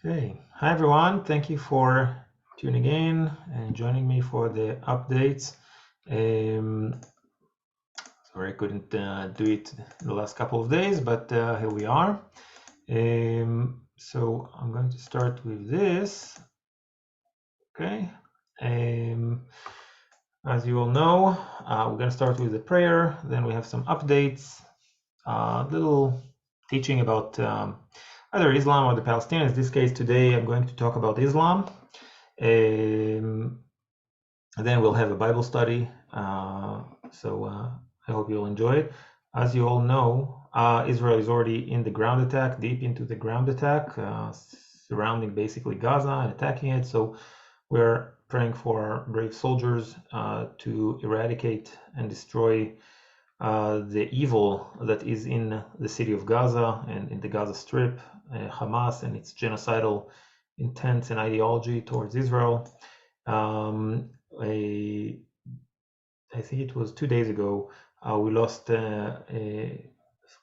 Okay, hi everyone. Thank you for tuning in and joining me for the updates. Sorry I couldn't do it in the last couple of days, but here we are. So I'm going to start with this. Okay. As you all know, we're going to start with the prayer. Then we have some updates, little teaching about either Islam or the Palestinians. In this case, today I'm going to talk about Islam. And then we'll have a Bible study. I hope you'll enjoy it. As you all know, Israel is already in the ground attack, deep into the ground attack, surrounding basically Gaza and attacking it. So we're praying for our brave soldiers to eradicate and destroy the evil that is in the city of Gaza and in the Gaza Strip, Hamas and its genocidal intents and ideology towards Israel. I think it was 2 days ago, we lost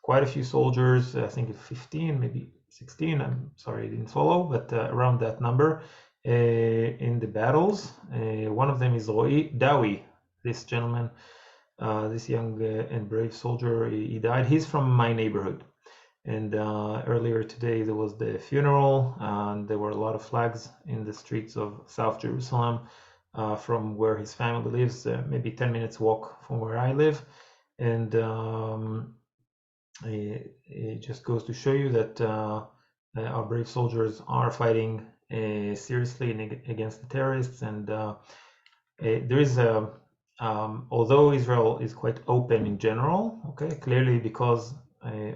quite a few soldiers, I think 15, maybe 16, I'm sorry I didn't follow, but around that number in the battles. One of them is Ro'i Dawi, this gentleman, this young and brave soldier, he died. He's from my neighborhood. And earlier today there was the funeral, and there were a lot of flags in the streets of South Jerusalem from where his family lives, maybe 10 minutes walk from where I live. And it just goes to show you that our brave soldiers are fighting seriously against the terrorists. And there is a although Israel is quite open in general, okay, clearly because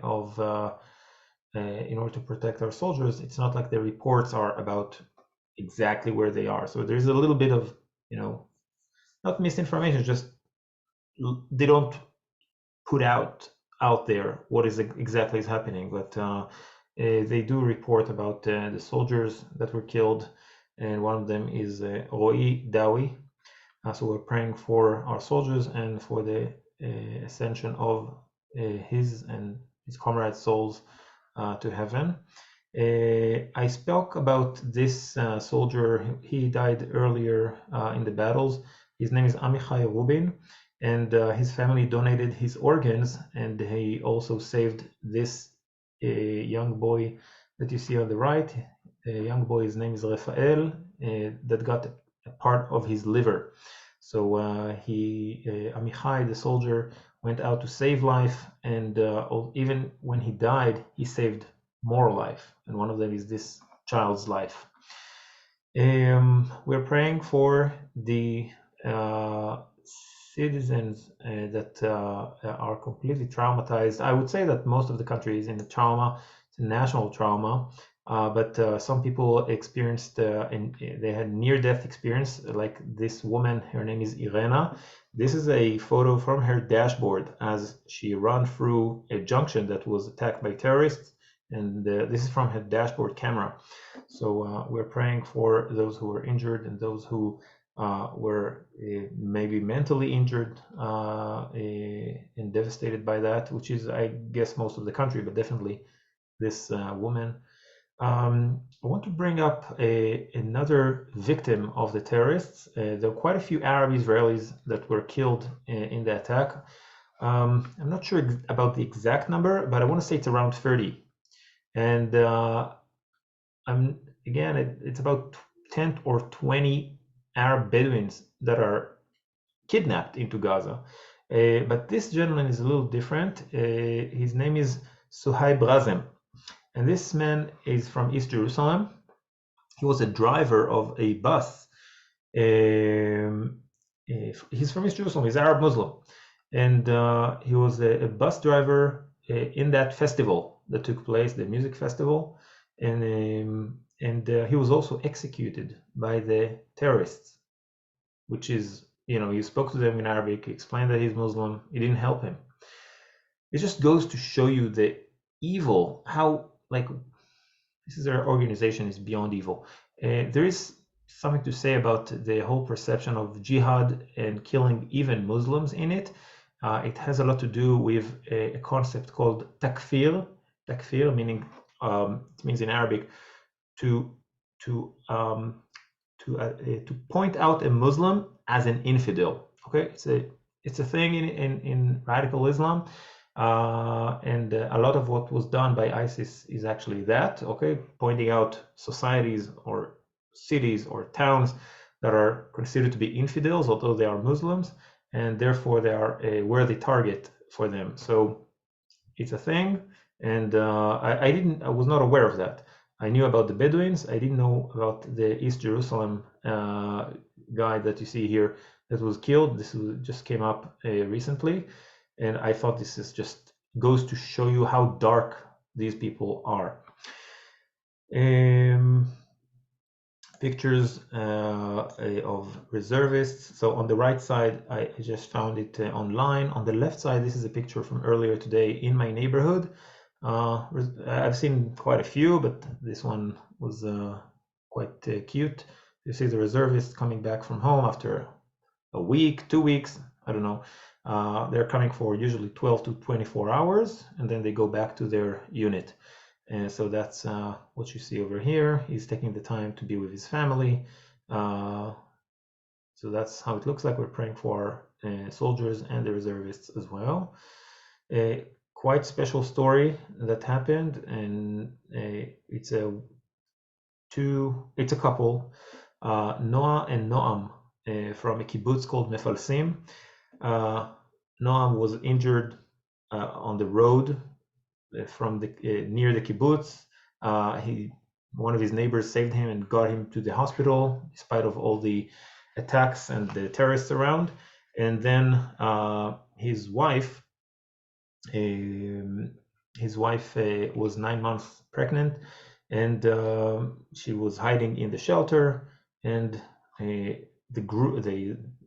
of in order to protect our soldiers, it's not like the reports are about exactly where they are. So there's a little bit of, not misinformation, just they don't put out there what is exactly is happening, but they do report about the soldiers that were killed, and one of them is Ro'i Dawi. So we're praying for our soldiers and for the ascension of his and his comrades' souls to heaven. I spoke about this soldier. He died earlier in the battles. His name is Amichai Rubin, and his family donated his organs, and he also saved this young boy that you see on the right. The young boy's name is Rafael, that got a part of his liver. So Amichai, the soldier, went out to save life, and even when he died, he saved more life, and one of them is this child's life. We're praying for the citizens that are completely traumatized. I would say that most of the country is in a trauma. It's a national trauma, but some people experienced and they had near-death experience, like this woman. Her name is Irena. This is a photo from her dashboard as she ran through a junction that was attacked by terrorists, and this is from her dashboard camera. So we're praying for those who were injured and those who were maybe mentally injured and devastated by that, which is, I guess, most of the country, but definitely this woman. I want to bring up another victim of the terrorists. There are quite a few Arab Israelis that were killed in the attack. I'm not sure about the exact number, but I want to say it's around 30. And it's about 10 or 20 Arab Bedouins that are kidnapped into Gaza. But this gentleman is a little different. His name is Suhaib Razem, and this man is from East Jerusalem. He was a driver of a bus. He's from East Jerusalem. He's Arab Muslim, and he was a bus driver in that festival that took place, the music festival, and he was also executed by the terrorists, which is, you spoke to them in Arabic, explained that he's Muslim, it didn't help him. It just goes to show you the evil, how, like, this is our organization is beyond evil. There is something to say about the whole perception of jihad and killing even Muslims in it. It has a lot to do with a concept called takfir. Takfir meaning, it means in Arabic to point out a Muslim as an infidel. Okay, it's a thing in radical Islam, and a lot of what was done by ISIS is actually that. Okay, pointing out societies or cities or towns that are considered to be infidels, although they are Muslims, and therefore they are a worthy target for them. So it's a thing, and I was not aware of that. I knew about the Bedouins. I didn't know about the East Jerusalem guy that you see here that was killed. This just came up recently, and I thought this is just goes to show you how dark these people are. Pictures of reservists. So on the right side, I just found it online. On the left side, this is a picture from earlier today in my neighborhood. I've seen quite a few, but this one was quite cute. You see the reservists coming back from home after a week, 2 weeks, I don't know. They're coming for usually 12 to 24 hours, and then they go back to their unit. And so that's what you see over here. He's taking the time to be with his family. So that's how it looks like. We're praying for soldiers and the reservists as well. Quite special story that happened, and it's a couple, Noah and Noam, from a kibbutz called Mefalsim. Noam was injured on the road from the near the kibbutz. One of his neighbors saved him and got him to the hospital, despite of all the attacks and the terrorists around. And then his wife was 9 months pregnant, and she was hiding in the shelter. And the group,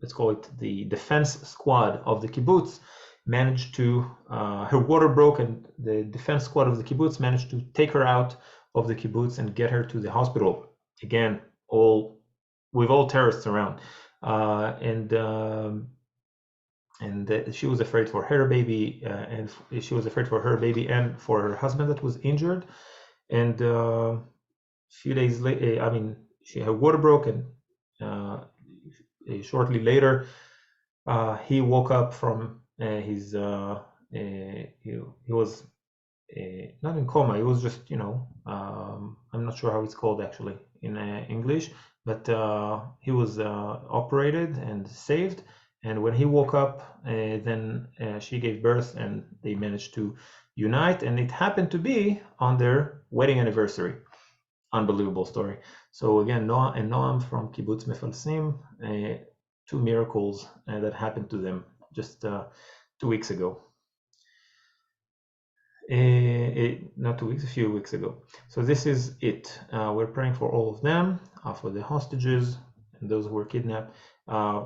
let's call it the defense squad of the kibbutz, managed to, her water broke, and the defense squad of the kibbutz managed to take her out of the kibbutz and get her to the hospital. Again, with all terrorists around, and she was afraid for her baby, and she was afraid for her baby and for her husband that was injured. And a few days later, her water broke, and shortly later, he woke up from his he was not in coma. He was just, I'm not sure how it's called actually in English, but he was operated and saved. And when he woke up, then she gave birth, and they managed to unite. And it happened to be on their wedding anniversary. Unbelievable story. So again, Noah and Noam from Kibbutz Mefalsim, two miracles that happened to them just 2 weeks ago. Not 2 weeks, a few weeks ago. So this is it. We're praying for all of them, for the hostages and those who were kidnapped.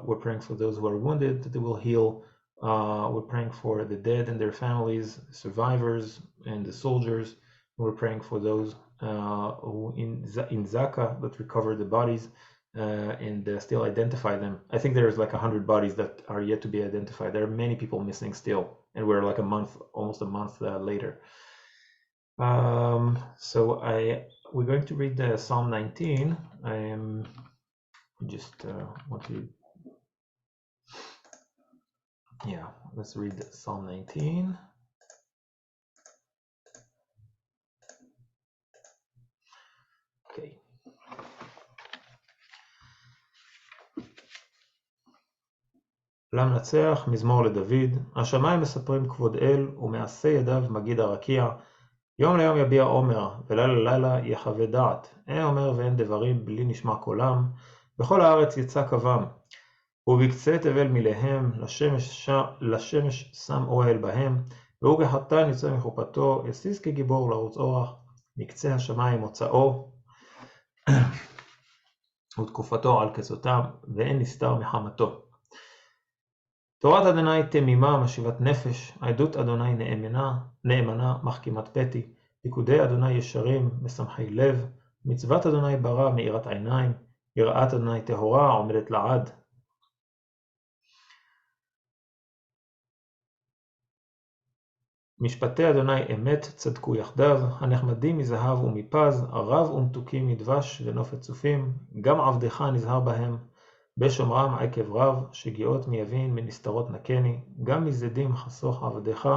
We're praying for those who are wounded, that they will heal. We're praying for the dead and their families, the survivors and the soldiers. We're praying for those who in Zaka that recovered the bodies and still identify them. I think there's like 100 bodies that are yet to be identified. There are many people missing still, and we're like almost a month later. So we're going to read the Psalm 19. I just want to, let's read Psalm 19. Okay. למנצח, מזמור לדוד, השמיים מספרים כבוד אל, ומעשה ידיו מגיד הרקיע. יום ליום יביע עומר, ולילה לילה יחווה דעת. אין אומר ואין דברים בלי נשמע קולם, בכל הארץ יצא קבם. ובקצה תבל מיליהם, לשמש שם אוהל בהם, והוא כחתן יוצא מחופתו, יסיס כגיבור לרוץ אורח, מקצה השמיים מוצאו, ותקופתו על כסותם, ואין נסתר מחמתו. תורת אדוני תמימה משיבת נפש, עדות אדוני נאמנה מחכימת פתי, פיקודי אדוני ישרים משמחי לב, מצוות אדוני ברא מאירת עיניים, יראת אדוני טהורה עומדת לעד. משפטי אדוני אמת צדקו יחדיו, הנחמדים מזהב ומפז, ערב ומתוקים מדבש ונופת צופים, גם עבדך נזהר בהם, בשומרם עקב רב, שגיאות מיבין מנסתרות נקני, גם מזדים חסוך עבדך,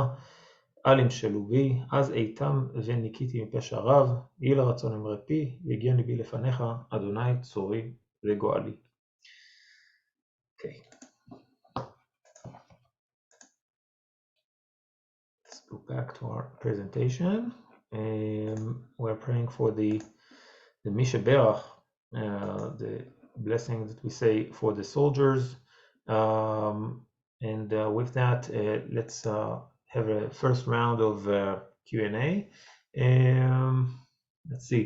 אל ימשלו בי, אז איתם וניקיתי מפשע רב, יהי לרצון אמרי פי, יגיע ליבי לפניך, אדוני צורי וגואלי. Okay. Let's go back to our presentation. We're praying for the Mishaberach, the blessing that we say for the soldiers. And with that, let's have a first round of Q&A. Let's see.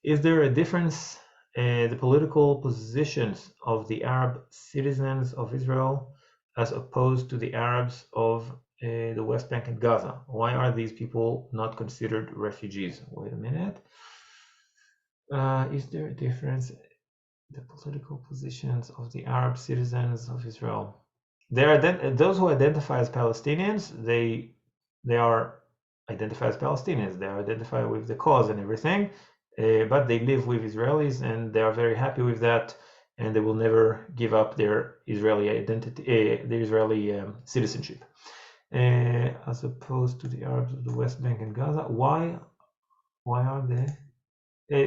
Is there a difference the political positions of the Arab citizens of Israel as opposed to the Arabs of the West Bank and Gaza? Why are these people not considered refugees? Wait a minute. Is there a difference the political positions of the Arab citizens of Israel? Those who identify as Palestinians, they are identified as Palestinians. They are identified with the cause and everything, but they live with Israelis and they are very happy with that, and they will never give up their Israeli identity, their Israeli citizenship. As opposed to the Arabs of the West Bank and Gaza. Why are they?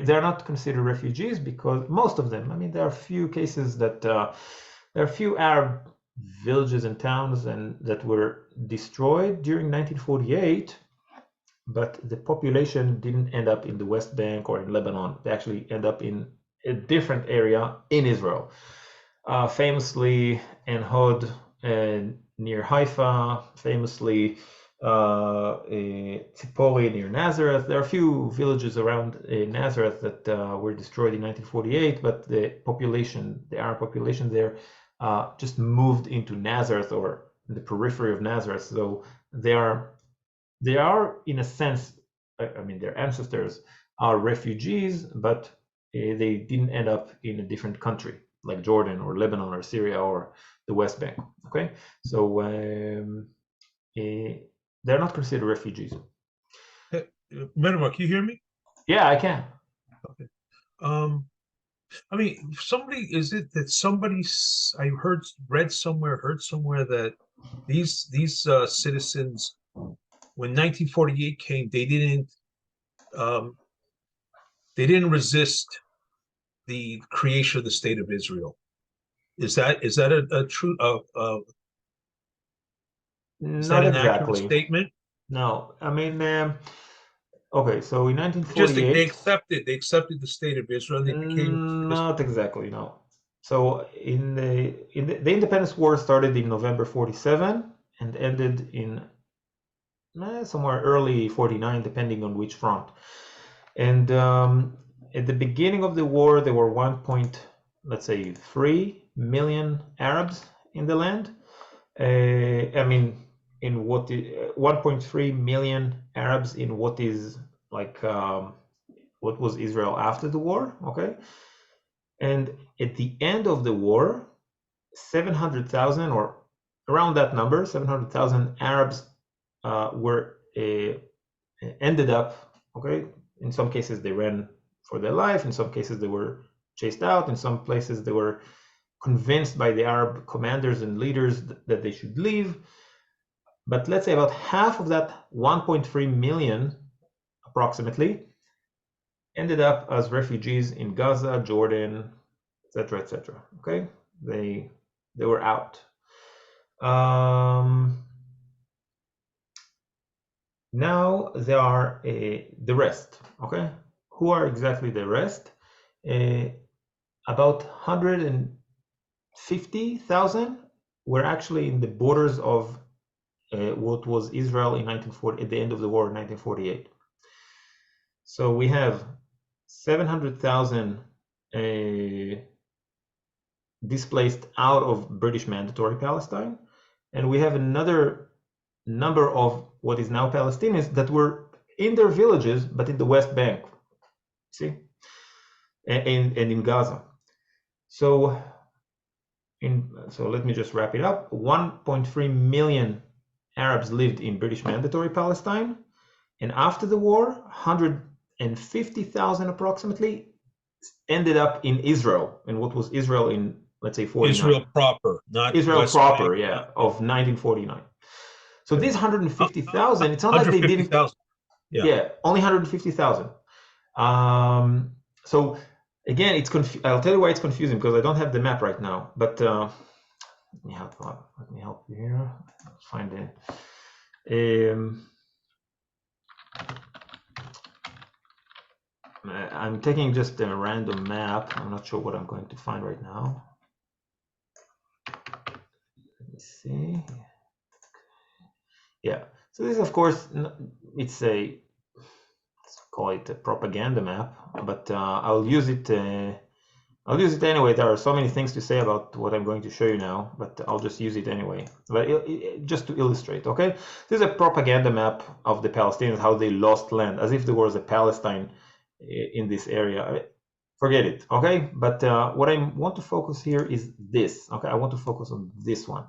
They're not considered refugees because most of them, I mean, there are few cases that there are few Arab villages and towns that were destroyed during 1948, but the population didn't end up in the West Bank or in Lebanon. They actually end up in a different area in Israel. Famously, En Hod near Haifa, famously Tzipori near Nazareth. There are a few villages around Nazareth that were destroyed in 1948, but the population, the Arab population there, just moved into Nazareth or the periphery of Nazareth. So they are in a sense, I mean, their ancestors are refugees, but they didn't end up in a different country like Jordan or Lebanon or Syria or the West Bank. Okay, so they're not considered refugees. Hey, Menamar, can you hear me? Yeah, I can. Okay. I mean, is it that I read somewhere, heard somewhere that these citizens, when 1948 came, they didn't resist the creation of the state of Israel. Is that a true is that Not an accurate exactly. statement? No, I mean, okay, so in 1948, they accepted the state of Israel. They became not exactly, no. So the Independence War started in November 47 and ended in somewhere early 49, depending on which front. And at the beginning of the war, there were 3 million Arabs in the land. I mean, in 1.3 million Arabs in what is like what was Israel after the war, okay? And at the end of the war, 700,000 or around that number, 700,000 Arabs were ended up, okay? In some cases, they ran for their life. In some cases, they were chased out. In some places, they were convinced by the Arab commanders and leaders that they should leave. But let's say about half of that 1.3 million, approximately, ended up as refugees in Gaza, Jordan, etc., etc. Okay, they were out. Now there are the rest. Okay, who are exactly the rest? About 150,000 were actually in the borders of what was Israel in 1940 at the end of the war in 1948. So we have 700,000 displaced out of British Mandatory Palestine, and we have another number of what is now Palestinians that were in their villages but in the West Bank, see, and in Gaza. So let me just wrap it up. 1.3 million Arabs lived in British Mandatory Palestine, and after the war, 150,000 approximately ended up in Israel, in what was Israel in, let's say, 49. Israel proper, not Israel West proper, Bank, yeah, of 1949. So these 150,000, it's not like they didn't. 150,000. Yeah, only 150,000. So again, it's I'll tell you why it's confusing, because I don't have the map right now. But let me help you here. Find it. I'm taking just a random map. I'm not sure what I'm going to find right now. Let me see. Yeah. So this, of course, it's a, let's call it a propaganda map, but I'll use it. I'll use it anyway. There are so many things to say about what I'm going to show you now, but I'll just use it anyway. But just to illustrate, okay? This is a propaganda map of the Palestinians, how they lost land, as if there was a Palestine in this area. Forget it, okay? But what I want to focus here is this, okay? I want to focus on this one,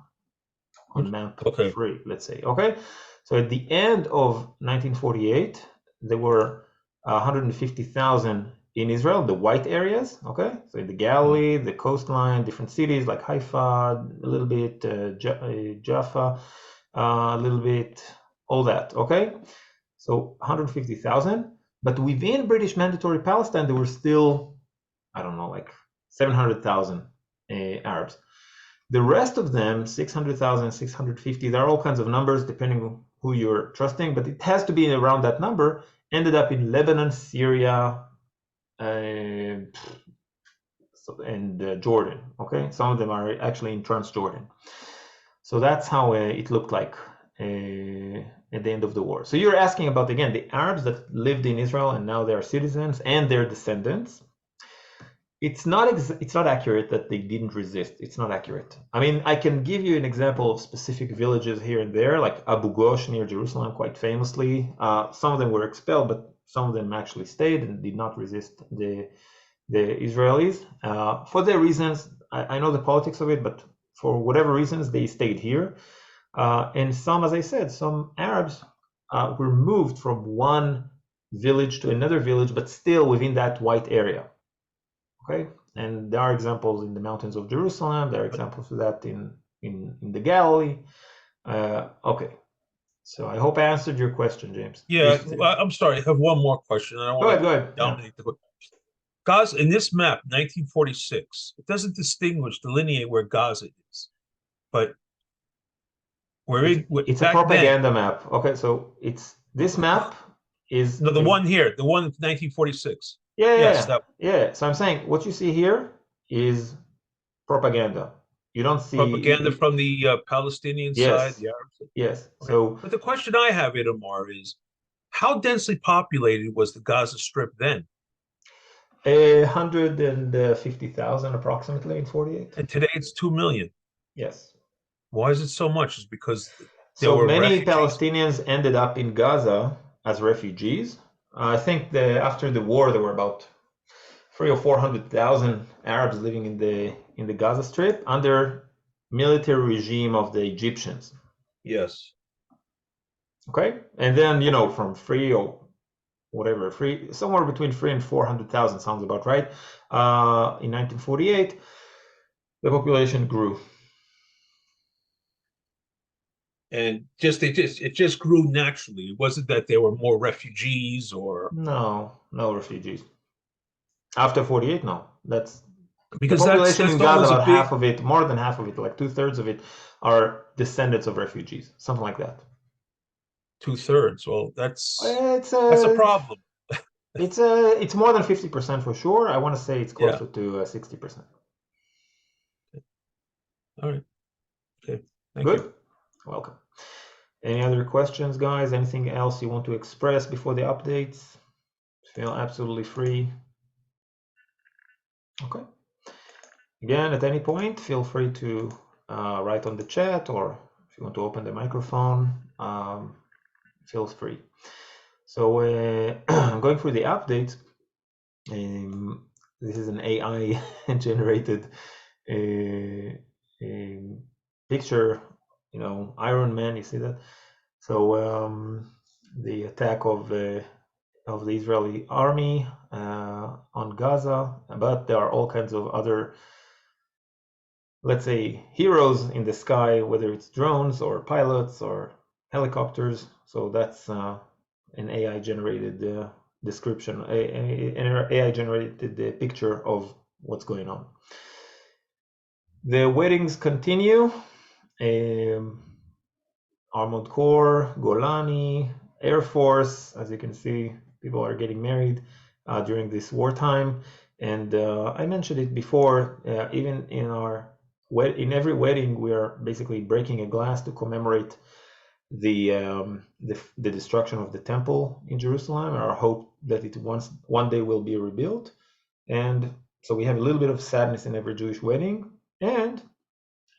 on map 3, let's say, okay? So at the end of 1948, there were 150,000 in Israel, the white areas, okay? So in the Galilee, the coastline, different cities like Haifa, a little bit, Jaffa, a little bit, all that, okay? So 150,000, but within British Mandatory Palestine, there were still, I don't know, like 700,000 Arabs. The rest of them, 600,000, 650, there are all kinds of numbers depending on who you're trusting, but it has to be around that number, ended up in Lebanon, Syria, and Jordan, okay? Some of them are actually in Transjordan. So that's how it looked like at the end of the war. So you're asking about, again, the Arabs that lived in Israel and now they are citizens and their descendants. It's not accurate that they didn't resist. It's not accurate. I mean, I can give you an example of specific villages here and there, like Abu Ghosh near Jerusalem, quite famously. Some of them were expelled, but some of them actually stayed and did not resist the Israelis. For their reasons, I know the politics of it, but for whatever reasons, they stayed here. And some, as I said, some Arabs were moved from one village to another village, but still within that white area. Okay, and there are examples in the mountains of Jerusalem. There are examples of that in the Galilee. Okay, so I hope I answered your question, James. Yeah, I'm sorry. I have one more question. I don't want to dominate the Gaza in this map, 1946. It doesn't delineate where Gaza is, but it's a propaganda map. Okay, so it's this map is the one here, the one 1946. Yeah. So I'm saying what you see here is propaganda. You don't see propaganda from the Palestinian side, the Arab side. Yes. Okay. So, but the question I have, Itamar, is how densely populated was the Gaza Strip then? 150,000 approximately in 48. And today it's 2 million. Yes. Why is it so much? Is because so many refugees. Palestinians ended up in Gaza as refugees. I think after the war there were about 300,000 or 400,000 Arabs living in the Gaza Strip under military regime of the Egyptians. Yes. Okay, and then from 3 or whatever, somewhere between 300,000 and 400,000 sounds about right. In 1948, the population grew. And it just grew naturally. It wasn't that there were more refugees or no refugees. After 48, no. That's because the population in Gaza, about big... half of it, more than half of it, like 2/3 of it, are descendants of refugees, something like that. 2/3. Well, that's a problem. It's more than 50% for sure. I want to say it's closer to 60%. All right. Okay. Thank Good. you. Welcome. Any other questions, guys? Anything else you want to express before the updates? Feel absolutely free. Okay. Again, at any point, feel free to write on the chat, or if you want to open the microphone, feel free. So I'm going through the updates. This is an AI generated picture, Iron Man, you see that? So the attack of the Israeli army on Gaza, but there are all kinds of other, let's say, heroes in the sky, whether it's drones or pilots or helicopters. So that's an AI generated description, an AI generated picture of what's going on. The weddings continue. Armored Corps, Golani, Air Force, as you can see, people are getting married during this wartime. And I mentioned it before, even in every wedding, we are basically breaking a glass to commemorate the destruction of the temple in Jerusalem, our hope that it one day will be rebuilt. And so we have a little bit of sadness in every Jewish wedding. And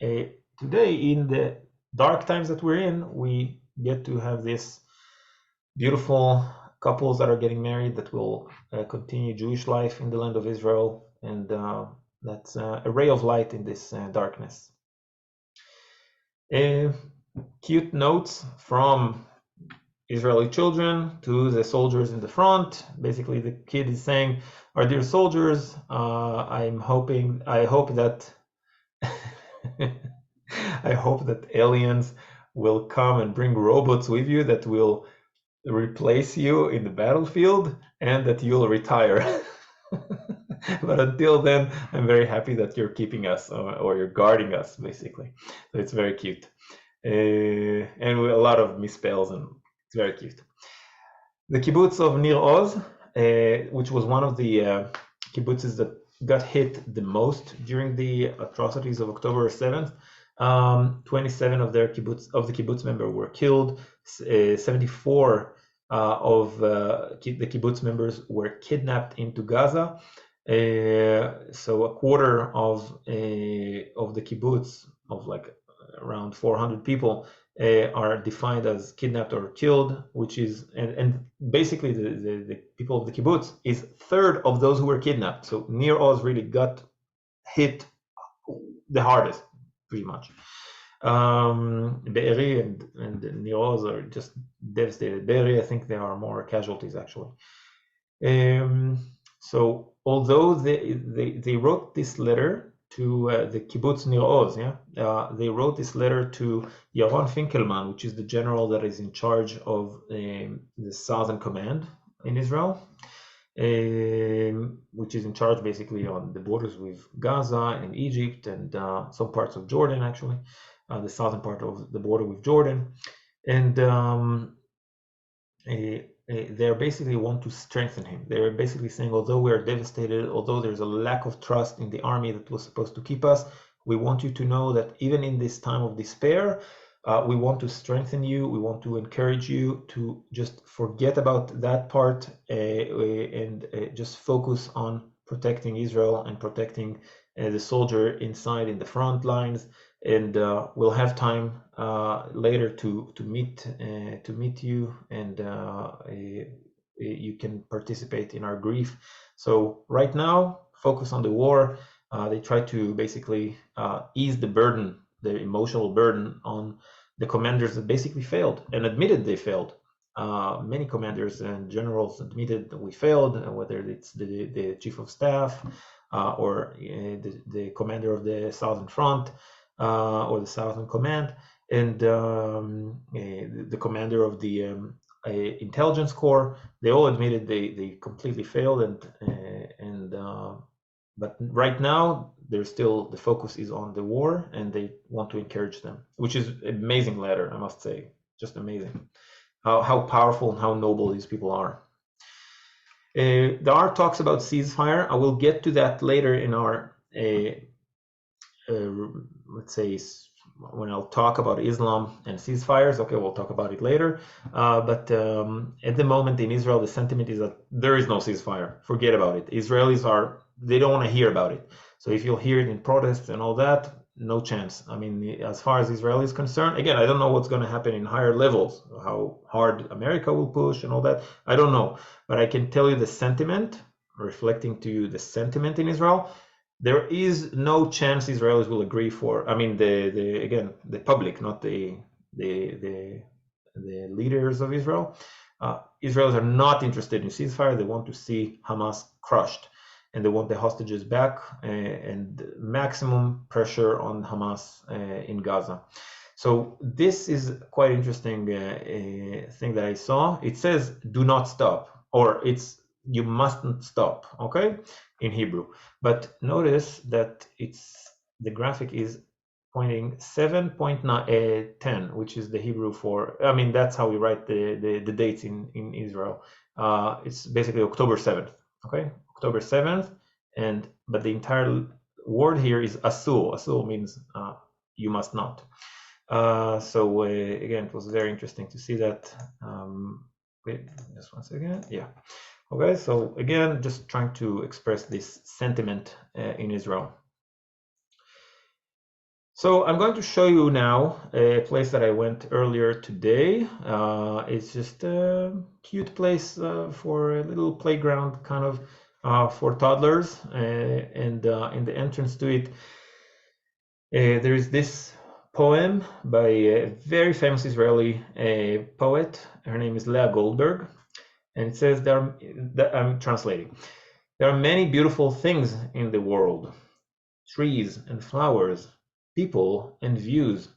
today, in the dark times that we're in, we get to have this beautiful couples that are getting married that will continue Jewish life in the land of Israel, and that's a ray of light in this darkness. Cute notes from Israeli children to the soldiers in the front. Basically, the kid is saying, "Our dear soldiers, I hope that I hope that aliens will come and bring robots with you that will replace you in the battlefield and that you'll retire. But until then, I'm very happy that you're keeping us or you're guarding us, basically." So it's very cute. And with a lot of misspells, and it's very cute. The kibbutz of Nir Oz, which was one of the kibbutzes that got hit the most during the atrocities of October 7th. 27 of the kibbutz members were killed. 74 of the kibbutz members were kidnapped into Gaza. So a quarter of the kibbutz, of like around 400 people, are defined as kidnapped or killed, which is, and basically the people of the kibbutz is third of those who were kidnapped. So Nir Oz really got hit the hardest, pretty much. Be'eri and Nir Oz are just devastated. Be'eri, I think there are more casualties, actually. So although they wrote this letter to the kibbutz Nir Oz, they wrote this letter to Yaron Finkelman, which is the general that is in charge of the Southern Command in Israel, which is in charge basically on the borders with Gaza and Egypt and some parts of Jordan, actually, the southern part of the border with Jordan. And they basically want to strengthen him. They're basically saying, although we are devastated, although there's a lack of trust in the army that was supposed to keep us, we want you to know that even in this time of despair, we want to strengthen you. We want to encourage you to just forget about that part and just focus on protecting Israel and protecting the soldier inside in the front lines. And we'll have time later to meet you, and you can participate in our grief. So right now, focus on the war. They try to basically ease the burden, the emotional burden, on the commanders that basically failed and admitted they failed. Many commanders and generals admitted that we failed, whether it's the chief of staff or the commander of the Southern Front. Or the Southern Command, and the commander of the intelligence corps. They all admitted they completely failed, but right now there's still, the focus is on the war, and they want to encourage them, which is an amazing letter, I must say, just amazing how powerful and how noble these people are. There are talks about ceasefire. I will get to that later in our let's say, when I'll talk about Islam and ceasefires. Okay, we'll talk about it later. But at the moment in Israel, the sentiment is that there is no ceasefire. Forget about it. Israelis they don't want to hear about it. So if you'll hear it in protests and all that, no chance. I mean, as far as Israel is concerned, again, I don't know what's going to happen in higher levels, how hard America will push and all that. I don't know. But I can tell you the sentiment, reflecting to you the sentiment in Israel. There is no chance Israelis will agree for. I mean, the public, not the the leaders of Israel. Israelis are not interested in ceasefire. They want to see Hamas crushed, and they want the hostages back and maximum pressure on Hamas in Gaza. So this is quite interesting thing that I saw. It says "do not stop," or it's "you mustn't stop," okay, in Hebrew. But notice that the graphic is pointing 7.10, which is the Hebrew for. I mean, that's how we write the dates in Israel. It's basically October 7th. Okay, October 7th, but the entire word here is asul. Asul means you must not. So again, it was very interesting to see that. Wait, just once again, yeah. Okay, so again, just trying to express this sentiment in Israel. So I'm going to show you now a place that I went earlier today. It's just a cute place for a little playground, kind of for toddlers. And in the entrance to it, there is this poem by a very famous Israeli poet. Her name is Leah Goldberg, and it says I'm translating. There are many beautiful things in the world: trees and flowers, people and views,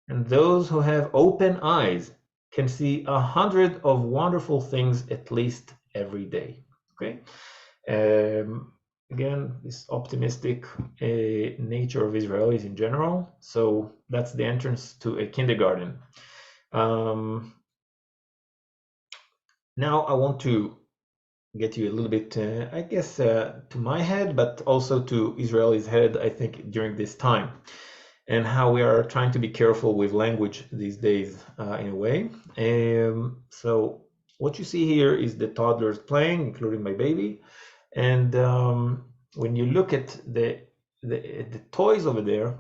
and those who have open eyes can see 100 of wonderful things at least every day. Okay. Again, this optimistic nature of Israelis in general. So that's the entrance to a kindergarten. Now I want to get you a little bit, I guess, to my head, but also to Israelis' head, I think, during this time, and how we are trying to be careful with language these days in a way. So what you see here is the toddlers playing, including my baby. And when you look at the toys over there,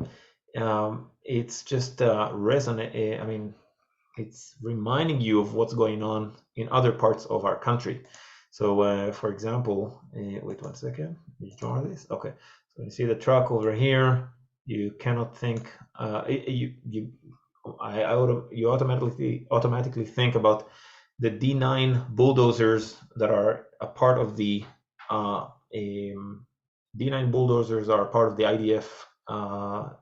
it's just resonate. I mean, it's reminding you of what's going on in other parts of our country. So, for example, wait 1 second. Let me draw this. Okay. So you see the truck over here. You cannot think. You automatically think about the D9 bulldozers that are a part of the D9 bulldozers are part of the IDF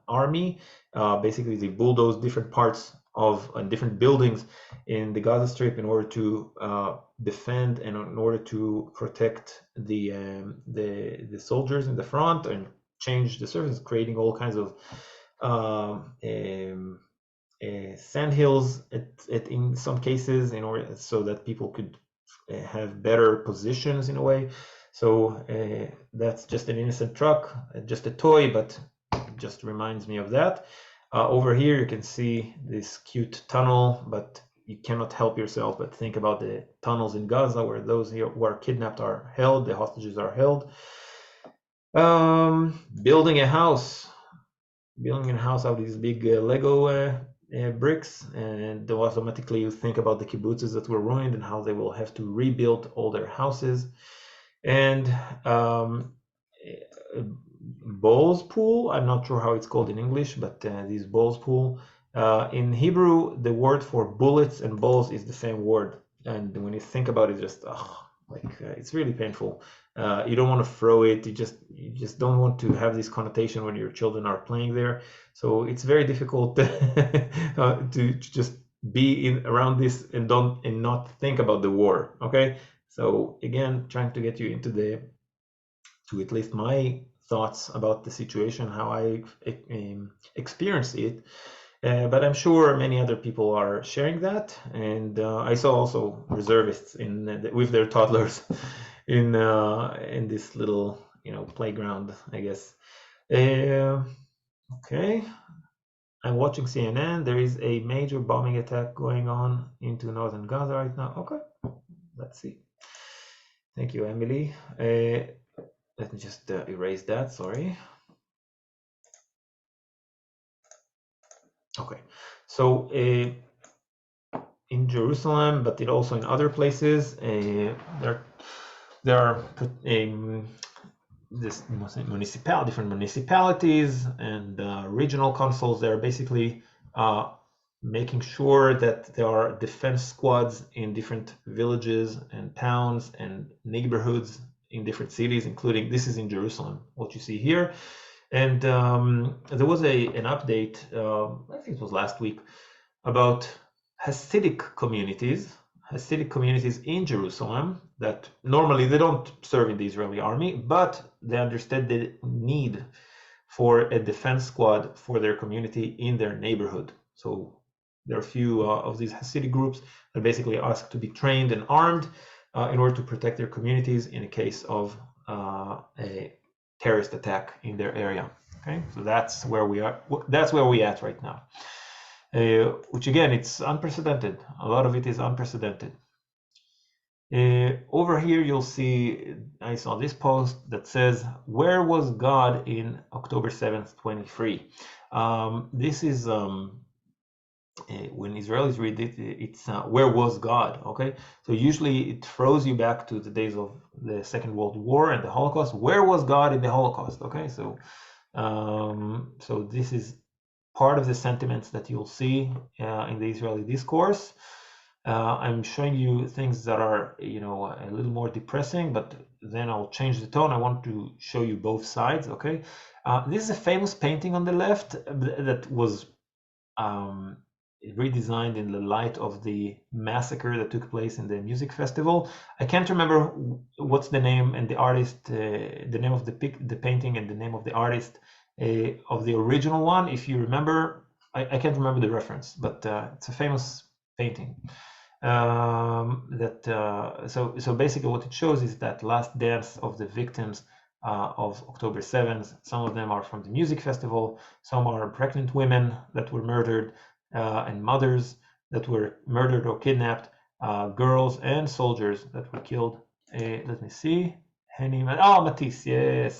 army. Basically, they bulldoze different parts of different buildings in the Gaza Strip in order to defend and in order to protect the soldiers in the front and change the surface, creating all kinds of sand hills in some cases in order so that people could have better positions in a way. So that's just an innocent truck, just a toy, but it just reminds me of that. Over here you can see this cute tunnel, but you cannot help yourself but think about the tunnels in Gaza where those who are kidnapped are held, the hostages are held. Building a house out of these big Lego bricks, and automatically you think about the kibbutzes that were ruined and how they will have to rebuild all their houses. And bowls pool, I'm not sure how it's called in English, but these bowls pool. In Hebrew, the word for bullets and balls is the same word. And when you think about it, just it's really painful. You don't want to throw it. You just don't want to have this connotation when your children are playing there. So it's very difficult to just be around this and not think about the war. Okay. So again, trying to get you into at least my thoughts about the situation, how I experience it. But I'm sure many other people are sharing that, and I saw also reservists with their toddlers in this little playground, I guess. Okay, I'm watching CNN. There is a major bombing attack going on into northern Gaza right now. Okay, let's see. Thank you, Emily. Let me just erase that. Sorry. Okay, so in Jerusalem, but also in other places, there are different municipalities and regional councils. They are basically making sure that there are defense squads in different villages and towns and neighborhoods in different cities, including, this is in Jerusalem, what you see here. And there was an update, I think it was last week, about Hasidic communities in Jerusalem that normally they don't serve in the Israeli army, but they understand the need for a defense squad for their community in their neighborhood. So there are a few of these Hasidic groups that basically ask to be trained and armed in order to protect their communities in a case of a terrorist attack in their area. Okay, so that's where we are. That's where we at right now. Which again, it's unprecedented. A lot of it is unprecedented. Over here, you'll see, I saw this post that says, where was God in October 7th, 23? This is, when Israelis read it, it's where was God, okay? So usually it throws you back to the days of the Second World War and the Holocaust. Where was God in the Holocaust, okay? So, so this is part of the sentiments that you'll see in the Israeli discourse. I'm showing you things that are, you know, a little more depressing, but then I'll change the tone. I want to show you both sides, okay? This is a famous painting on the left that was redesigned in the light of the massacre that took place in the music festival. I can't remember what's the name and the artist, the name of the painting and the name of the artist of the original one. If you remember, I can't remember the reference, but it's a famous painting. So basically what it shows is that last dance of the victims of October 7th. Some of them are from the music festival, some are pregnant women that were murdered, and mothers that were murdered or kidnapped, girls and soldiers that were killed. Let me see. Matisse, yes,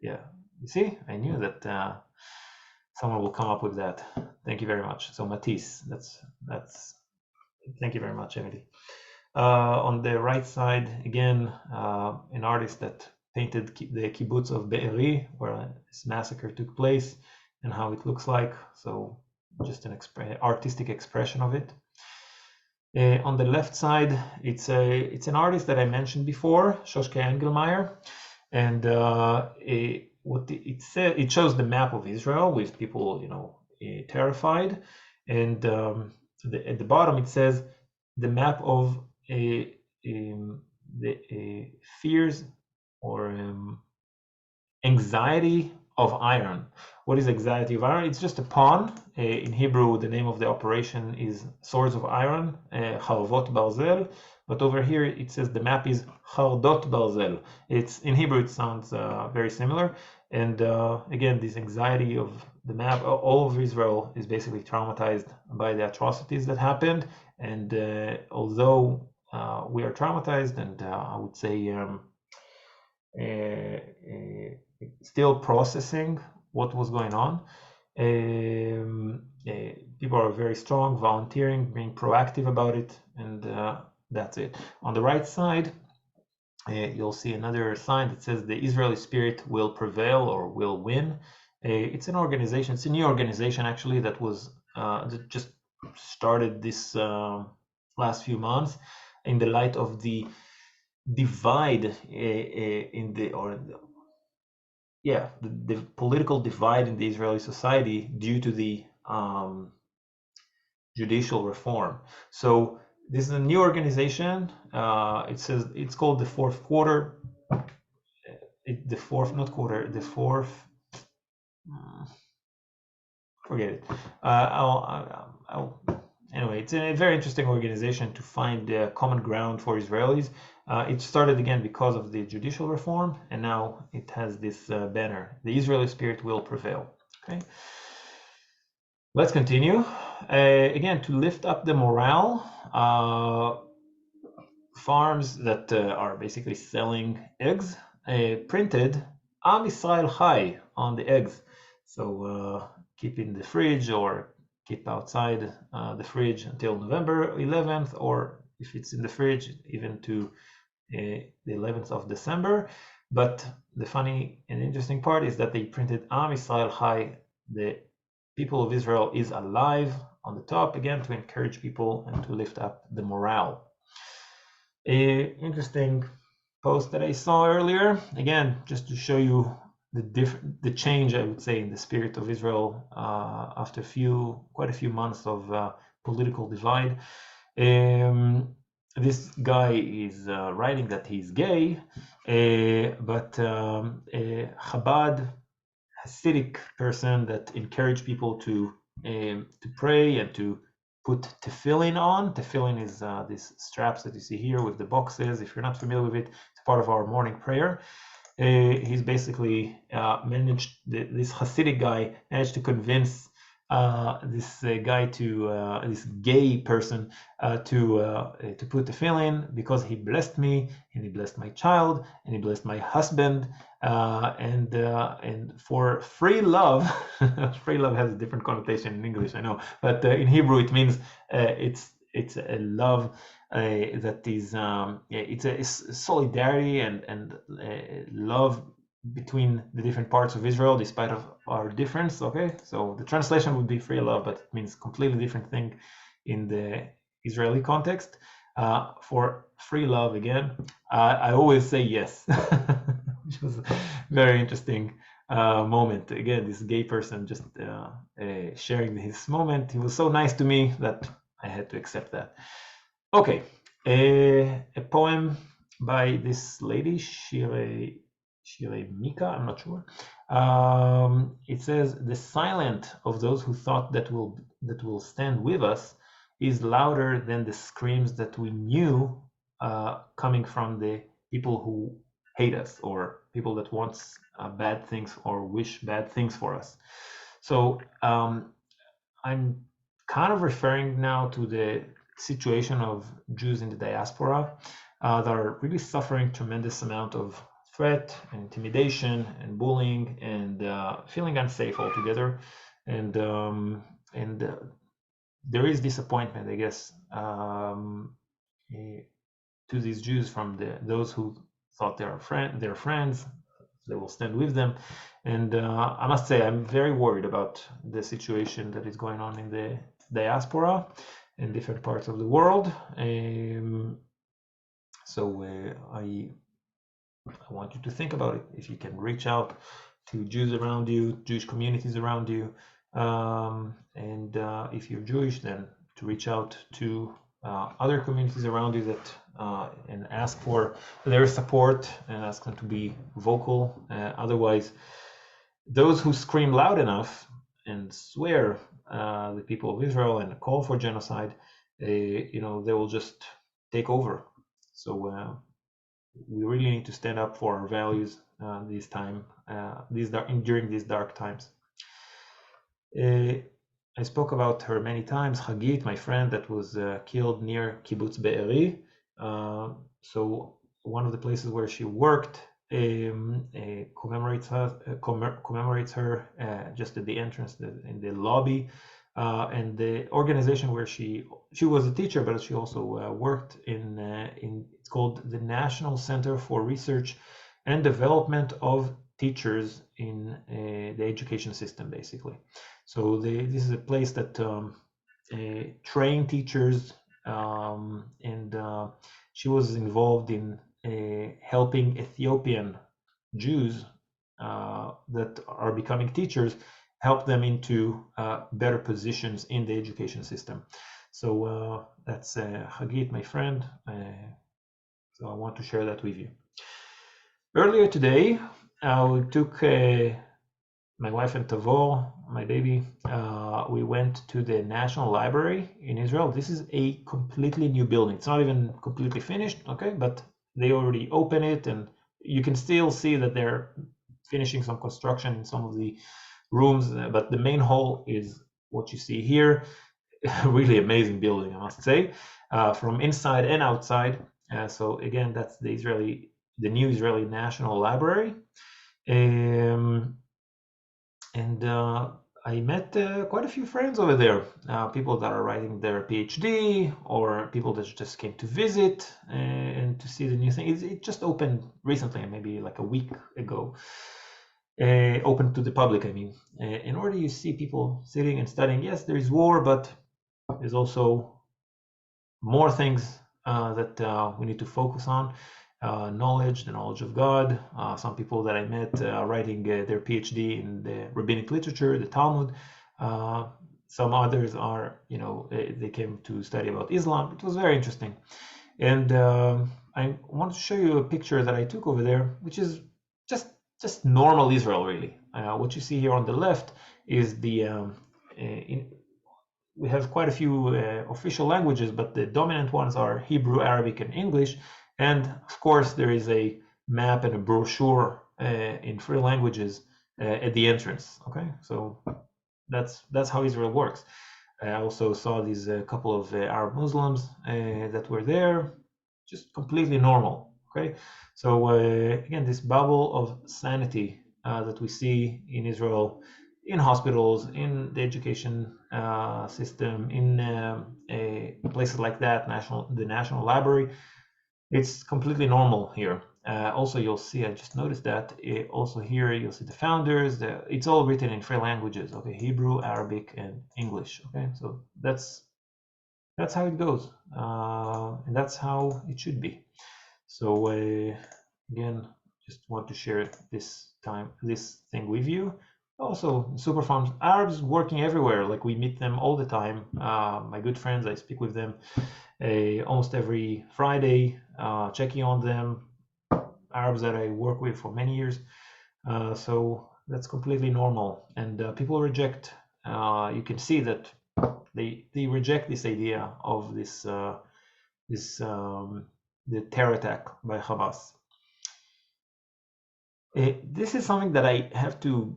yeah. You see, I knew that someone will come up with that. Thank you very much. So Matisse, that's. Thank you very much, Emily. On the right side, again, an artist that painted the Kibbuts of Be'eri, where this massacre took place, and how it looks like. So just an artistic expression of it. On the left side, it's an artist that I mentioned before, Shoshke Engelmeyer, and it shows the map of Israel with people, you know, terrified, and at the bottom it says the map of the fears or anxiety of iron. What is anxiety of iron? It's just a pawn. In Hebrew, the name of the operation is swords of iron, Harvot Barzel. But over here it says the map is Hardot Barzel. It's in Hebrew. It sounds very similar. And again, this anxiety of the map, all of Israel is basically traumatized by the atrocities that happened. And although we are traumatized, and I would say still processing what was going on, people are very strong, volunteering, being proactive about it, and that's it. On the right side, you'll see another sign that says the Israeli spirit will prevail or will win. It's an organization, it's a new organization actually that was that just started this last few months in the light of the divide the political divide in the Israeli society due to the judicial reform. So this is a new organization. It says it's called the Fourth Quarter. Forget it. Anyway, it's a very interesting organization to find common ground for Israelis. It started again because of the judicial reform, and now it has this banner: the Israeli spirit will prevail. Okay. Let's continue. Again, to lift up the morale, farms that are basically selling eggs printed Am Yisrael Chai on the eggs. So keep in the fridge or keep outside the fridge until November 11th, or if it's in the fridge, even to the 11th of December. But the funny and interesting part is that they printed Am Yisrael Chai, the people of Israel is alive on the top, again, to encourage people and to lift up the morale. Interesting post that I saw earlier, again, just to show you the change, I would say, in the spirit of Israel after quite a few months of political divide. This guy is writing that he's gay, but Chabad, Hasidic person that encourage people to pray and to put tefillin on. Tefillin is these straps that you see here with the boxes. If you're not familiar with it, it's part of our morning prayer. He's basically this Hasidic guy managed to convince this guy this gay person to put the tefillin, because he blessed me and he blessed my child and he blessed my husband, and for free love. Free love has a different connotation in English, I know, but in Hebrew it means it's a love that is it's solidarity and love between the different parts of Israel despite of our difference. Okay, so the translation would be free love, but it means completely different thing in the Israeli context. For free love, again, I always say yes. Which was a very interesting moment. Again, this gay person just sharing his moment. He was so nice to me that I had to accept that. Okay, a poem by this lady, Shire Mika, I'm not sure. It says, "The silence of those who thought that will stand with us is louder than the screams that we knew coming from the people who hate us, or people that want bad things or wish bad things for us." So I'm kind of referring now to the situation of Jews in the diaspora that are really suffering tremendous amount of threat and intimidation and bullying and feeling unsafe altogether, and there is disappointment, I guess, to these Jews from those who thought they're friends, they will stand with them, and I must say I'm very worried about the situation that is going on in the diaspora in different parts of the world. So I want you to think about it. If you can reach out to Jews around you, Jewish communities around you, and if you're Jewish, then to reach out to other communities around you that and ask for their support and ask them to be vocal. Otherwise, those who scream loud enough and swear the people of Israel and call for genocide, they will just take over. So we really need to stand up for our values during these dark times. I spoke about her many times. Hagit, my friend that was killed near Kibbutz Be'eri. So one of the places where she worked commemorates her just at the entrance in the lobby. And the organization where she was a teacher, but she also worked in it's called the National Center for Research and Development of Teachers in the education system, basically. So this is a place that train teachers, and she was involved in helping Ethiopian Jews that are becoming teachers, help them into better positions in the education system. So that's Hagit, my friend. So I want to share that with you. Earlier today, I took my wife and Tavor, my baby. We went to the National Library in Israel. This is a completely new building. It's not even completely finished, okay? But they already opened it, and you can still see that they're finishing some construction in some of the rooms, but the main hall is what you see here. Really amazing building, I must say, from inside and outside. So again, that's the new Israeli National Library. And I met quite a few friends over there, people that are writing their PhD or people that just came to visit and to see the new thing. It just opened recently, maybe like a week ago. open to the public, I mean. In order you see people sitting and studying, yes, there is war, but there's also more things that we need to focus on. Knowledge, the knowledge of God. Some people that I met writing their PhD in the rabbinic literature, the Talmud. Some others are, they came to study about Islam. It was very interesting. And I want to show you a picture that I took over there, which is just normal Israel, really. What you see here on the left is we have quite a few official languages, but the dominant ones are Hebrew, Arabic, and English. And of course, there is a map and a brochure in 3 languages at the entrance. Okay, so that's how Israel works. I also saw these couple of Arab Muslims that were there, just completely normal. Okay, so again, this bubble of sanity that we see in Israel, in hospitals, in the education system, in places like that, the National Library, it's completely normal here. Also, you'll see, I just noticed that also here you'll see the founders. It's all written in 3 languages. Okay, Hebrew, Arabic, and English. Okay, so that's how it goes, and that's how it should be. So again, just want to share this thing with you. Also, super farms, Arabs working everywhere. Like, we meet them all the time. My good friends, I speak with them almost every Friday, checking on them. Arabs that I work with for many years. So that's completely normal. And people reject. You can see that they reject this idea of the terror attack by Hamas. This is something that I have to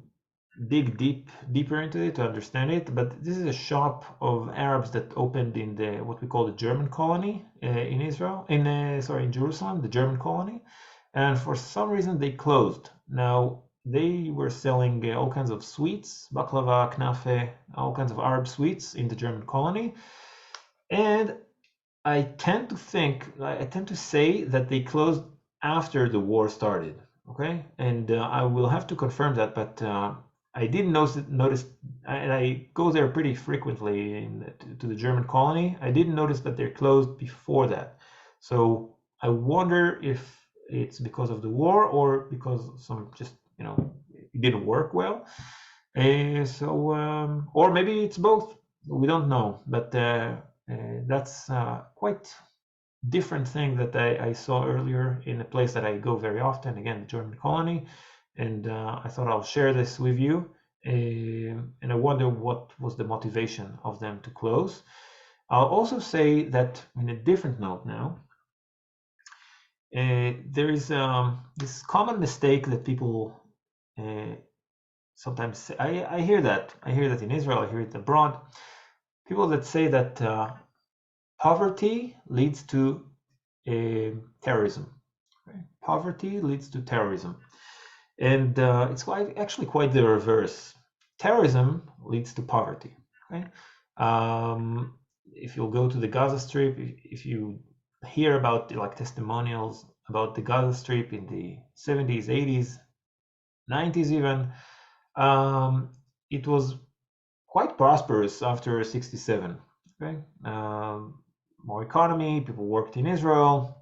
dig deeper into it to understand it, but this is a shop of Arabs that opened in what we call the German colony in Israel, in Jerusalem, the German colony, and for some reason they closed. Now, they were selling all kinds of sweets, baklava, knafe, all kinds of Arab sweets in the German colony, and I tend to say that they closed after the war started. Okay, and I will have to confirm that, but I didn't notice, and I go there pretty frequently to the German colony. I didn't notice that they're closed before that. So I wonder if it's because of the war or because it didn't work well. Or maybe it's both. We don't know, but that's quite different thing that I saw earlier in a place that I go very often, again, the German colony. And I thought I'll share this with you. And I wonder what was the motivation of them to close. I'll also say that in a different note now, there is this common mistake that people sometimes say. I hear that. I hear that in Israel. I hear it abroad. People that say that poverty leads to terrorism. Okay? Poverty leads to terrorism. And it's actually quite the reverse. Terrorism leads to poverty. Okay? If you'll go to the Gaza Strip, if you hear about testimonials about the Gaza Strip in the 70s, 80s, 90s even, it was quite prosperous after 67. Okay? More economy, people worked in Israel,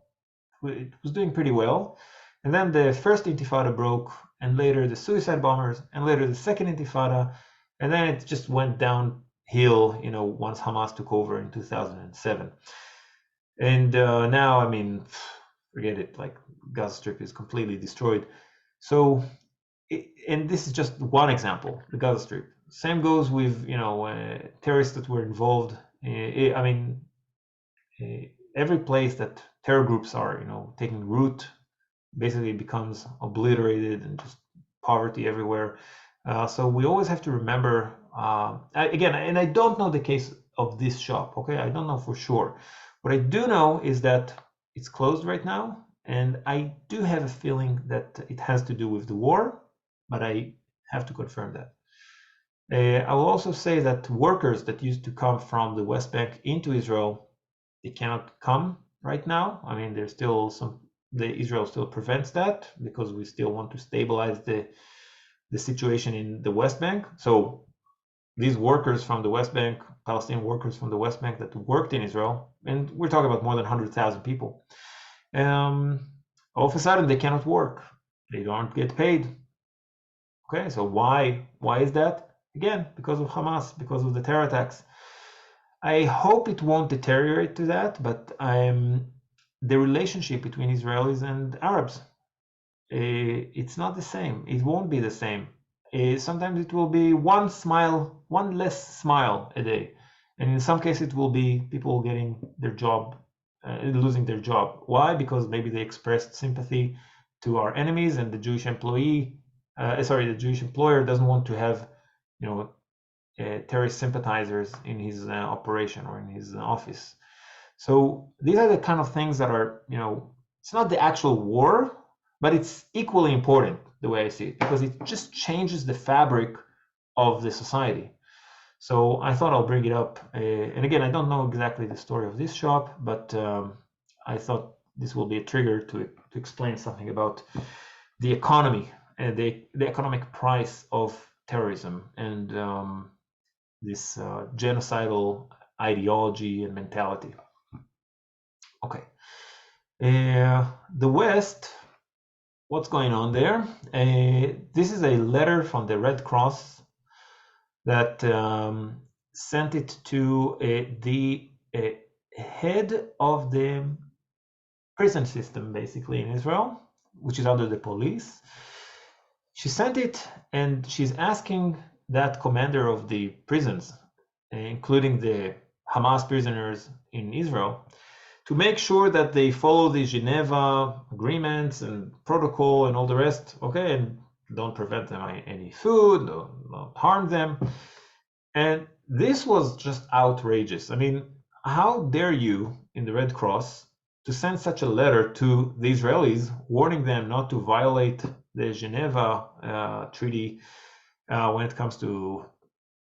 it was doing pretty well. And then the first Intifada broke, and later the suicide bombers, and later the second Intifada, and then it just went downhill, once Hamas took over in 2007. And now, I mean, forget it, like Gaza Strip is completely destroyed. So, and this is just one example, the Gaza Strip. Same goes with, terrorists that were involved. Every place that terror groups are, taking root, basically becomes obliterated and just poverty everywhere. So we always have to remember, again, and I don't know the case of this shop, okay? I don't know for sure. What I do know is that it's closed right now, and I do have a feeling that it has to do with the war, but I have to confirm that. I will also say that workers that used to come from the West Bank into Israel, they cannot come right now. I mean, there's still Israel still prevents that because we still want to stabilize the situation in the West Bank. So these workers from the West Bank, Palestinian workers from the West Bank that worked in Israel, and we're talking about more than 100,000 people, all of a sudden they cannot work. They don't get paid. Okay, so why is that? Again, because of Hamas, because of the terror attacks. I hope it won't deteriorate to that, but the relationship between Israelis and Arabs, it's not the same. It won't be the same. Sometimes it will be one less smile a day, and in some cases it will be people getting their job, losing their job. Why? Because maybe they expressed sympathy to our enemies, and the Jewish the Jewish employer doesn't want to have, terrorist sympathizers in his operation or in his office. So these are the kind of things that are, it's not the actual war, but it's equally important the way I see it, because it just changes the fabric of the society. So I thought I'll bring it up. And again, I don't know exactly the story of this shop, but I thought this will be a trigger to explain something about the economy and the economic price of terrorism and this genocidal ideology and mentality. Okay. The West, what's going on there? This is a letter from the Red Cross that sent it to the head of the prison system, basically, in Israel, which is under the police. She sent it, and she's asking that commander of the prisons, including the Hamas prisoners in Israel, to make sure that they follow the Geneva agreements and protocol and all the rest, okay, and don't prevent them any food, don't harm them. And this was just outrageous. I mean, how dare you in the Red Cross to send such a letter to the Israelis warning them not to violate the Geneva Treaty when it comes to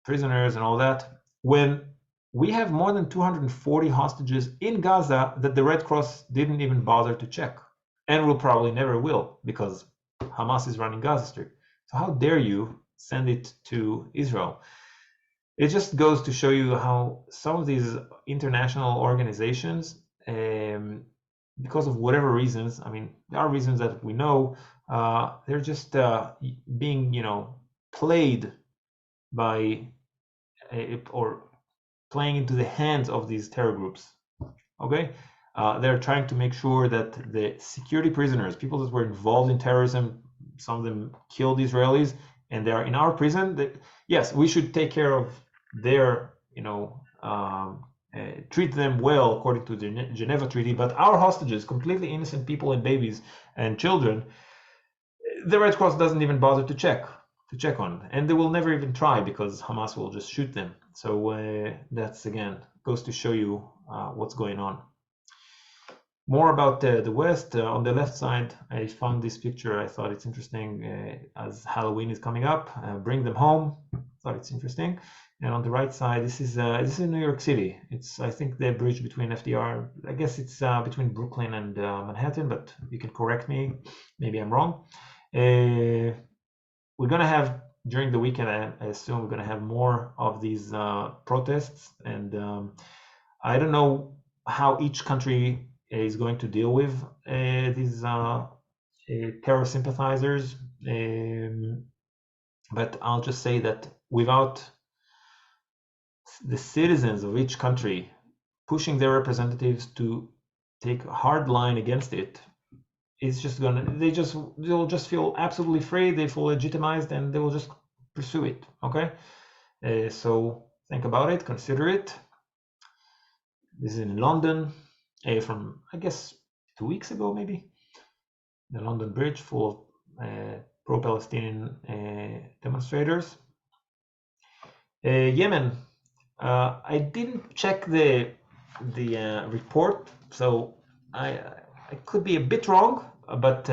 prisoners and all that, when we have more than 240 hostages in Gaza that the Red Cross didn't even bother to check, and will probably never will, because Hamas is running Gaza Strip. So how dare you send it to Israel? It just goes to show you how some of these international organizations, because of whatever reasons, I mean, there are reasons that we know, they're just being, played by or playing into the hands of these terror groups. Okay, they're trying to make sure that the security prisoners, people that were involved in terrorism, some of them killed Israelis, and they are in our prison. Yes, we should take care of their, treat them well according to the Geneva Treaty, but our hostages, completely innocent people and babies and children, the Red Cross doesn't even bother to check on, and they will never even try because Hamas will just shoot them. So that's, again, goes to show you what's going on. More about the West. On the left side, I found this picture. I thought it's interesting as Halloween is coming up. Bring them home. Thought it's interesting. And on the right side, this is New York City. It's, I think, the bridge between FDR. I guess it's between Brooklyn and Manhattan, but you can correct me. Maybe I'm wrong. We're gonna have during the weekend, I assume we're gonna have more of these protests, and I don't know how each country is going to deal with these terror sympathizers, but I'll just say that without the citizens of each country pushing their representatives to take a hard line against it, it's just they'll just feel absolutely free, they feel legitimized, and they will just pursue it. Okay, so think about it, consider it. This is in London, from, I guess, 2 weeks ago, maybe. The London Bridge full of pro-Palestinian demonstrators. Yemen, I didn't check the report, so I could be a bit wrong, but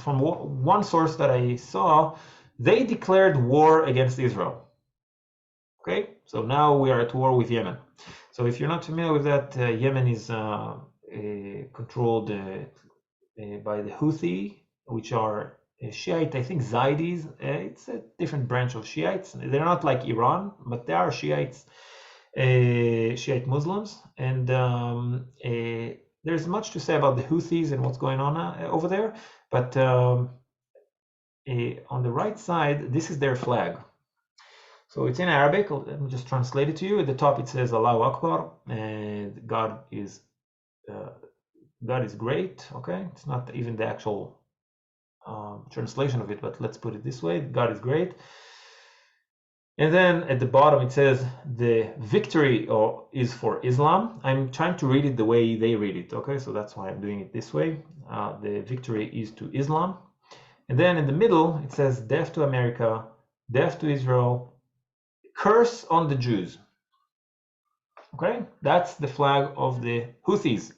from one source that I saw, they declared war against Israel. Okay, so now we are at war with Yemen. So if you're not familiar with that, Yemen is controlled by the Houthi, which are Shiite, I think Zaydis. It's a different branch of Shiites. They're not like Iran, but they are Shiites, Shiite Muslims. And there's much to say about the Houthis and what's going on over there. But on the right side, this is their flag. So it's in Arabic. Let me just translate it to you. At the top it says Allahu Akbar, and God is great. Okay, it's not even the actual translation of it, but let's put it this way: God is great. And then at the bottom it says the victory is for Islam. I'm trying to read it the way they read it. Okay, so that's why I'm doing it this way. The victory is to Islam. And then in the middle it says death to America, death to Israel, curse on the Jews. Okay, that's the flag of the Houthis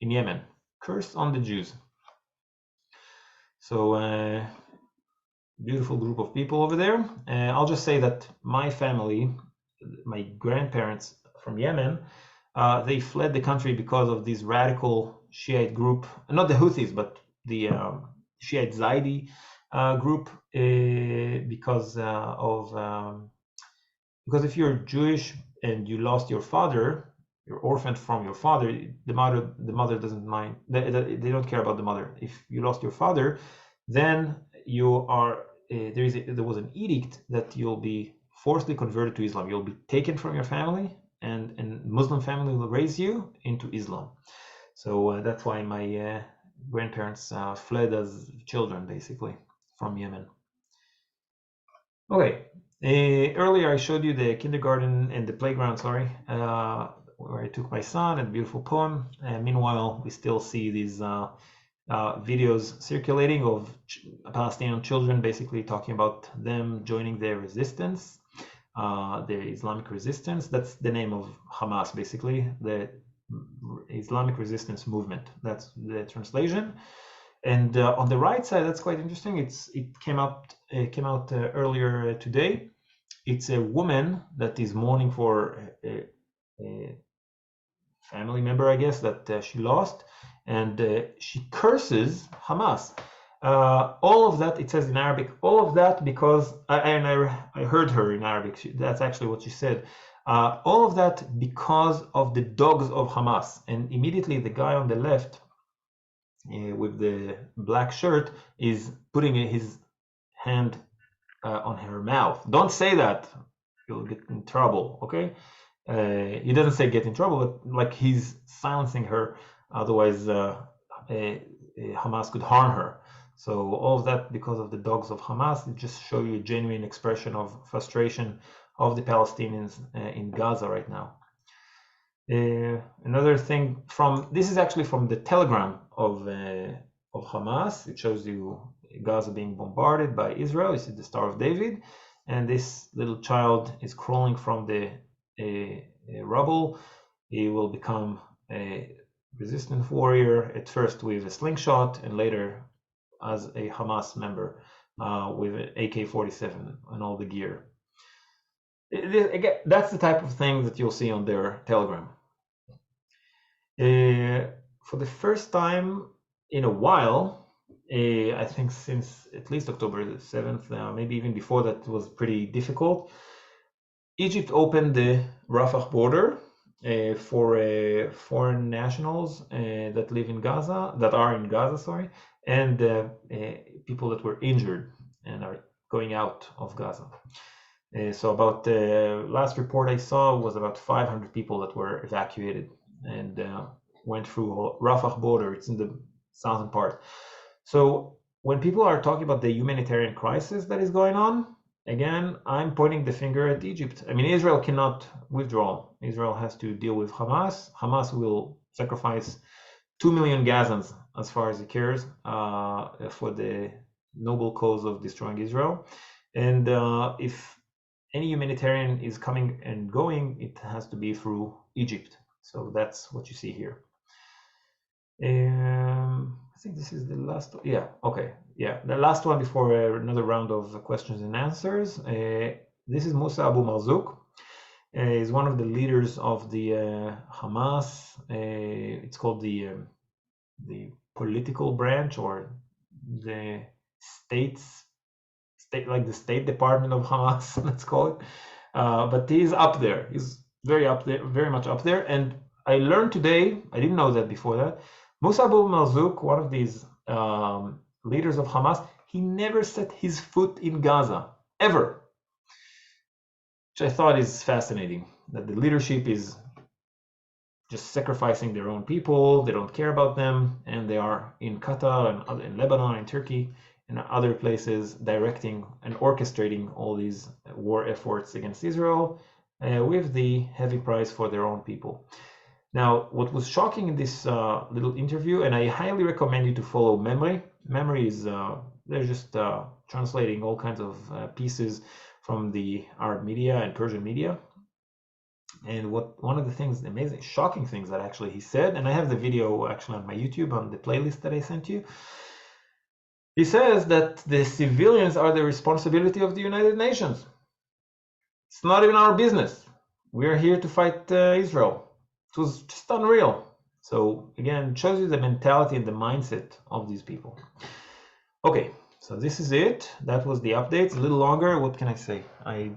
in Yemen. Curse on the Jews. So beautiful group of people over there. I'll just say that my family, my grandparents from Yemen, they fled the country because of this radical Shiite group, not the Houthis, but the Shiite Zaidi group, because if you're Jewish and you lost your father, you're orphaned from your father, the mother doesn't mind. They don't care about the mother. If you lost your father, then you are there was an edict that you'll be forcibly converted to Islam. You'll be taken from your family, and Muslim family will raise you into Islam. So that's why my grandparents fled as children, basically, from Yemen. Okay. Earlier I showed you the kindergarten and the playground, where I took my son, and a beautiful poem. Meanwhile, we still see these videos circulating of Palestinian children basically talking about them joining their resistance, the Islamic resistance. That's the name of Hamas, basically, the Islamic resistance movement. That's the translation. And on the right side, that's quite interesting. It came out earlier today. It's a woman that is mourning for a family member, I guess, that she lost, and she curses Hamas. All of that, it says in Arabic, all of that because, I heard her in Arabic, that's actually what she said. All of that because of the dogs of Hamas. And immediately the guy on the left with the black shirt is putting his hand on her mouth. Don't say that, you'll get in trouble. Okay, he doesn't say get in trouble, but like he's silencing her, otherwise Hamas could harm her. So all of that because of the dogs of Hamas. It just show you a genuine expression of frustration of the Palestinians in Gaza right now. Another thing this is actually from the telegram of Hamas. It shows you Gaza being bombarded by Israel. You see the Star of David, and this little child is crawling from the rubble. He will become a resistance warrior, at first with a slingshot, and later as a Hamas member with an AK-47 and all the gear. Again, that's the type of thing that you'll see on their telegram. For the first time in a while, I think since at least October 7th, maybe even before that was pretty difficult, Egypt opened the Rafah border for foreign nationals that live in Gaza, that are in Gaza, and people that were injured and are going out of Gaza. So about last report I saw was about 500 people that were evacuated and went through Rafah border. It's in the southern part. So when people are talking about the humanitarian crisis that is going on, again, I'm pointing the finger at Egypt. I mean, Israel cannot withdraw. Israel has to deal with Hamas. Hamas will sacrifice 2 million Gazans, as far as it cares, for the noble cause of destroying Israel. And if any humanitarian is coming and going, it has to be through Egypt. So that's what you see here. I think this is the last. Yeah, okay. Yeah, the last one before another round of questions and answers. This is Musa Abu Marzouk. He's one of the leaders of the Hamas. It's called the political branch, or the like the State Department of Hamas, let's call it. But he's up there. He's very up there, very much up there. And I learned today, I didn't know that before that, Musab al-Marzouk, one of these leaders of Hamas, he never set his foot in Gaza, ever. Which I thought is fascinating, that the leadership is just sacrificing their own people, they don't care about them, and they are in Qatar and in Lebanon and Turkey and other places directing and orchestrating all these war efforts against Israel with the heavy price for their own people. Now, what was shocking in this little interview, and I highly recommend you to follow Memory. Memory is, they're just translating all kinds of pieces from the Arab media and Persian media. And one of the things, amazing, shocking things that actually he said, and I have the video actually on my YouTube on the playlist that I sent you. He says that the civilians are the responsibility of the United Nations. It's not even our business. We are here to fight Israel. It was just unreal. So again, it shows you the mentality and the mindset of these people. Okay, so this is it. That was the updates. A little longer. What can I say? I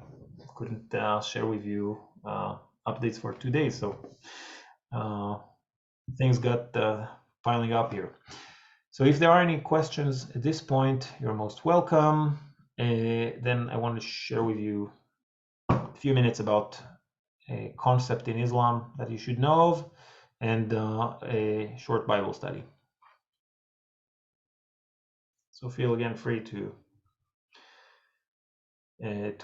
couldn't share with you updates for 2 days, so things got piling up here. So if there are any questions at this point, you're most welcome. Then I want to share with you a few minutes about a concept in Islam that you should know of, and a short Bible study. So feel again free to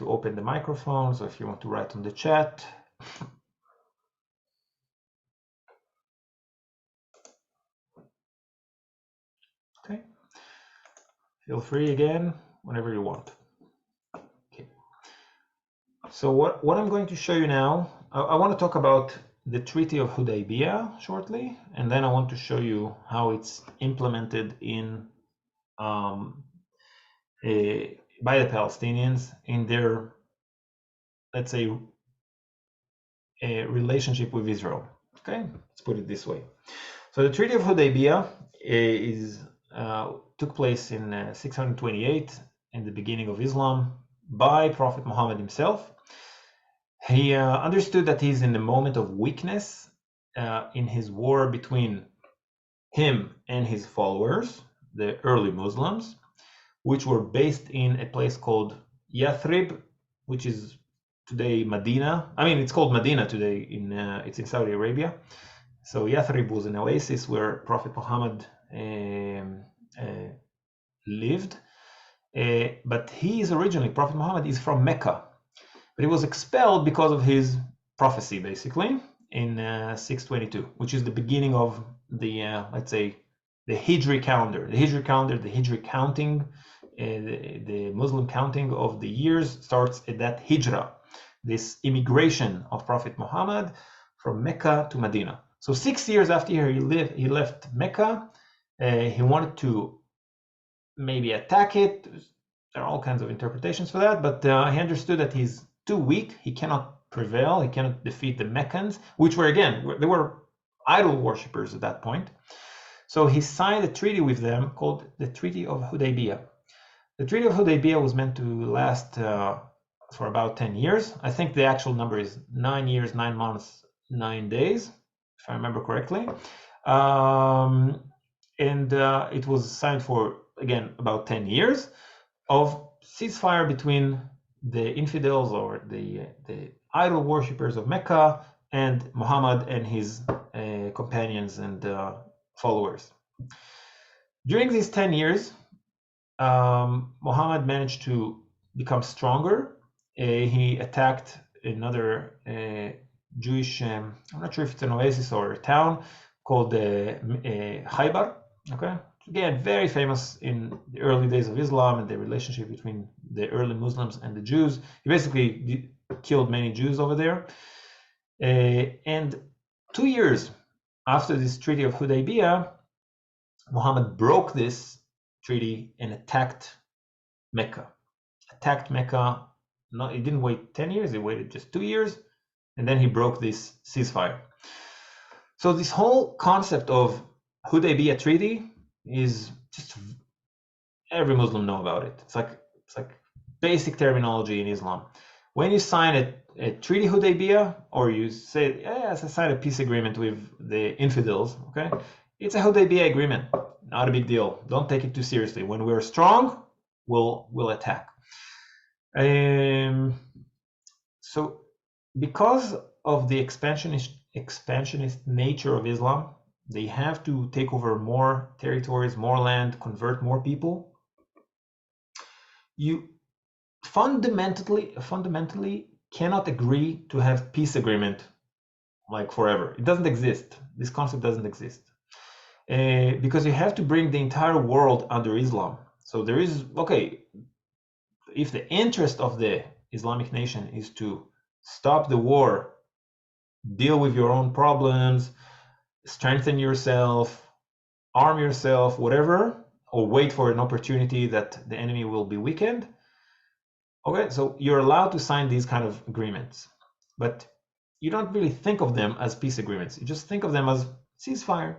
open the microphone. So if you want to write on the chat. Okay. Feel free again whenever you want. Okay. So what I'm going to show you now, I want to talk about the Treaty of Hudaybiyyah shortly, and then I want to show you how it's implemented in by the Palestinians in their, let's say, a relationship with Israel. Okay, let's put it this way. So the Treaty of Hudaybiyyah took place in 628 in the beginning of Islam by Prophet Muhammad himself. He understood that he's in the moment of weakness in his war between him and his followers, the early Muslims, which were based in a place called Yathrib, which is today Medina. I mean, it's called Medina today. It's in Saudi Arabia. So Yathrib was an oasis where Prophet Muhammad lived. But Prophet Muhammad is from Mecca. But he was expelled because of his prophecy, basically, in 622, which is the beginning of the, let's say, the Hijri calendar. The Hijri counting, the Muslim counting of the years starts at that Hijra, this immigration of Prophet Muhammad from Mecca to Medina. So 6 years after he left Mecca, he wanted to maybe attack it. There are all kinds of interpretations for that, but he understood that he's too weak. He cannot prevail. He cannot defeat the Meccans, which were, again, they were idol worshippers at that point. So he signed a treaty with them called the Treaty of Hudaybiyyah. The Treaty of Hudaybiyyah was meant to last for about 10 years. I think the actual number is 9 years, 9 months, 9 days, if I remember correctly. And it was signed for, again, about 10 years of ceasefire between the infidels or the idol worshippers of Mecca and Muhammad and his companions and followers. During these 10 years, Muhammad managed to become stronger. He attacked another Jewish, I'm not sure if it's an oasis or a town, called Khaybar. Okay, again, very famous in the early days of Islam and the relationship between the early Muslims and the Jews. He basically killed many Jews over there. And 2 years after this Treaty of Hudaybiyyah, Muhammad broke this treaty and attacked Mecca. No, he didn't wait 10 years, he waited just 2 years, and then he broke this ceasefire. So this whole concept of Hudaybiyyah Treaty is just every Muslim know about it. It's like basic terminology in Islam. When you sign a Treaty Hudaybiyyah, or you say, yes, I signed a peace agreement with the infidels, okay? It's a Hudaybiyyah agreement, not a big deal. Don't take it too seriously. When we're strong, we'll attack. So because of the expansionist nature of Islam, they have to take over more territories, more land, convert more people. You fundamentally cannot agree to have peace agreement like forever. It doesn't exist. This concept doesn't exist. Because you have to bring the entire world under Islam. So there is, okay, if the interest of the Islamic nation is to stop the war, deal with your own problems, strengthen yourself, arm yourself, whatever, or wait for an opportunity that the enemy will be weakened, okay, so you're allowed to sign these kind of agreements. But you don't really think of them as peace agreements. You just think of them as ceasefire.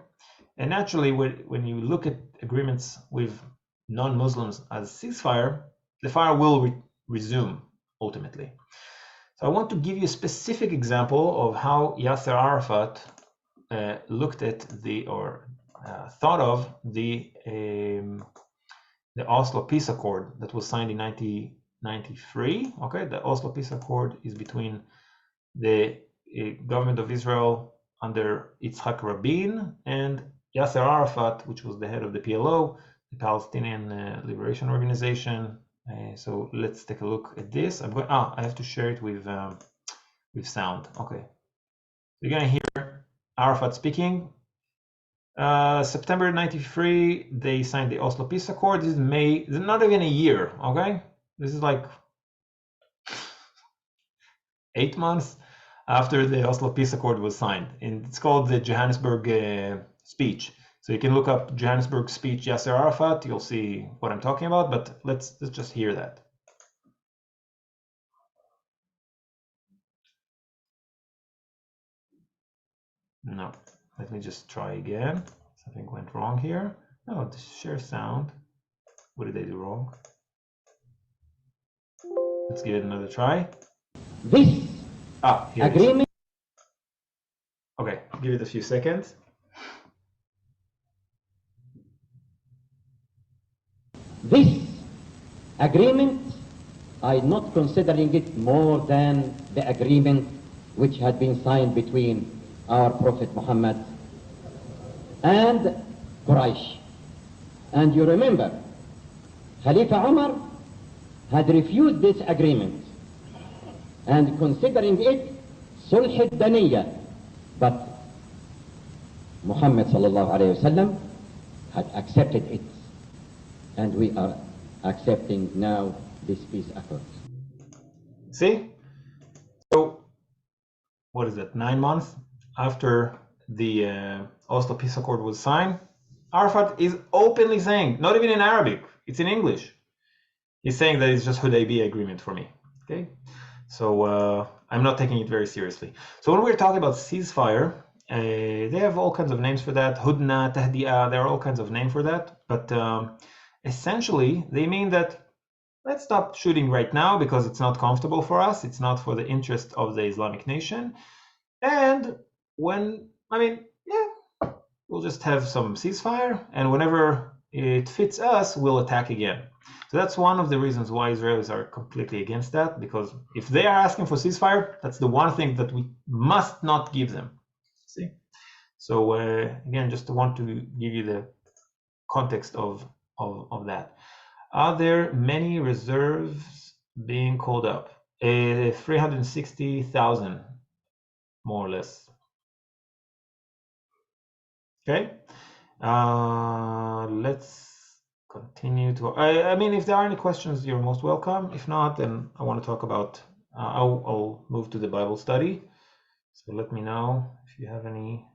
And naturally, when you look at agreements with non-Muslims as ceasefire, the fire will resume ultimately. So I want to give you a specific example of how Yasser Arafat looked at thought of the Oslo Peace Accord that was signed in 1993. Okay, the Oslo Peace Accord is between the government of Israel under Yitzhak Rabin and Yasser Arafat, which was the head of the PLO, the Palestinian Liberation Organization. So let's take a look at this. I have to share it with sound. Okay, you're gonna hear Arafat speaking. September 93, they signed the Oslo Peace Accord. This is May. This is not even a year. Okay, this is like 8 months after the Oslo Peace Accord was signed, and it's called the Johannesburg speech. So you can look up Johannesburg speech Yasser Arafat. You'll see what I'm talking about. But let's just hear that. No, let me just try again. Something went wrong here. Oh, the share sound. What did I do wrong? Let's give it another try. This agreement. Okay, give it a few seconds. This agreement, I'm not considering it more than the agreement which had been signed between our Prophet Muhammad and Quraysh. And you remember, Khalifa Umar had refused this agreement and considering it sulh al-daniyya, but Muhammad sallallahu alayhi wasallam had accepted it, and we are accepting now this peace accord. See? So, what is it, 9 months after the Oslo Peace Accord was signed, Arafat is openly saying, not even in Arabic, it's in English. He's saying that it's just Hudaybiyyah agreement for me. Okay? So I'm not taking it very seriously. So when we're talking about ceasefire, they have all kinds of names for that. Hudna, Tahdi'a, there are all kinds of names for that. But essentially, they mean that let's stop shooting right now because it's not comfortable for us. It's not for the interest of the Islamic nation. And we'll just have some ceasefire, and whenever it fits us, we'll attack again. So that's one of the reasons why Israelis are completely against that, because if they are asking for ceasefire, that's the one thing that we must not give them. See? So again, just want to give you the context of that. Are there many reserves being called up? 360,000, more or less. Okay, let's continue to. I mean, if there are any questions, you're most welcome. If not, then I want to talk about. I'll move to the Bible study. So let me know if you have any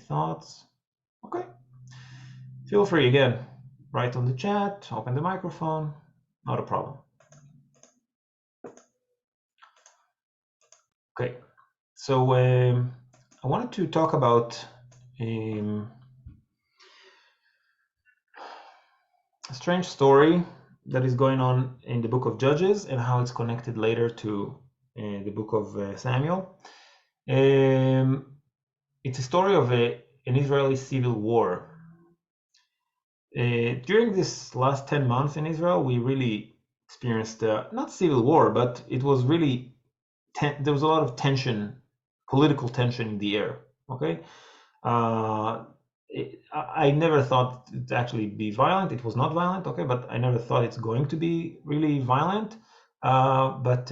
thoughts. Okay, feel free again. Write on the chat. Open the microphone. Not a problem. Okay, so I wanted to talk about a strange story that is going on in the book of Judges and how it's connected later to the book of Samuel. It's a story of an Israeli civil war. During this last 10 months in Israel, we really experienced not civil war, but it was really there was a lot of tension, political tension in the air. Okay, I never thought it would actually be violent. It was not violent, okay, but I never thought it's going to be really violent. But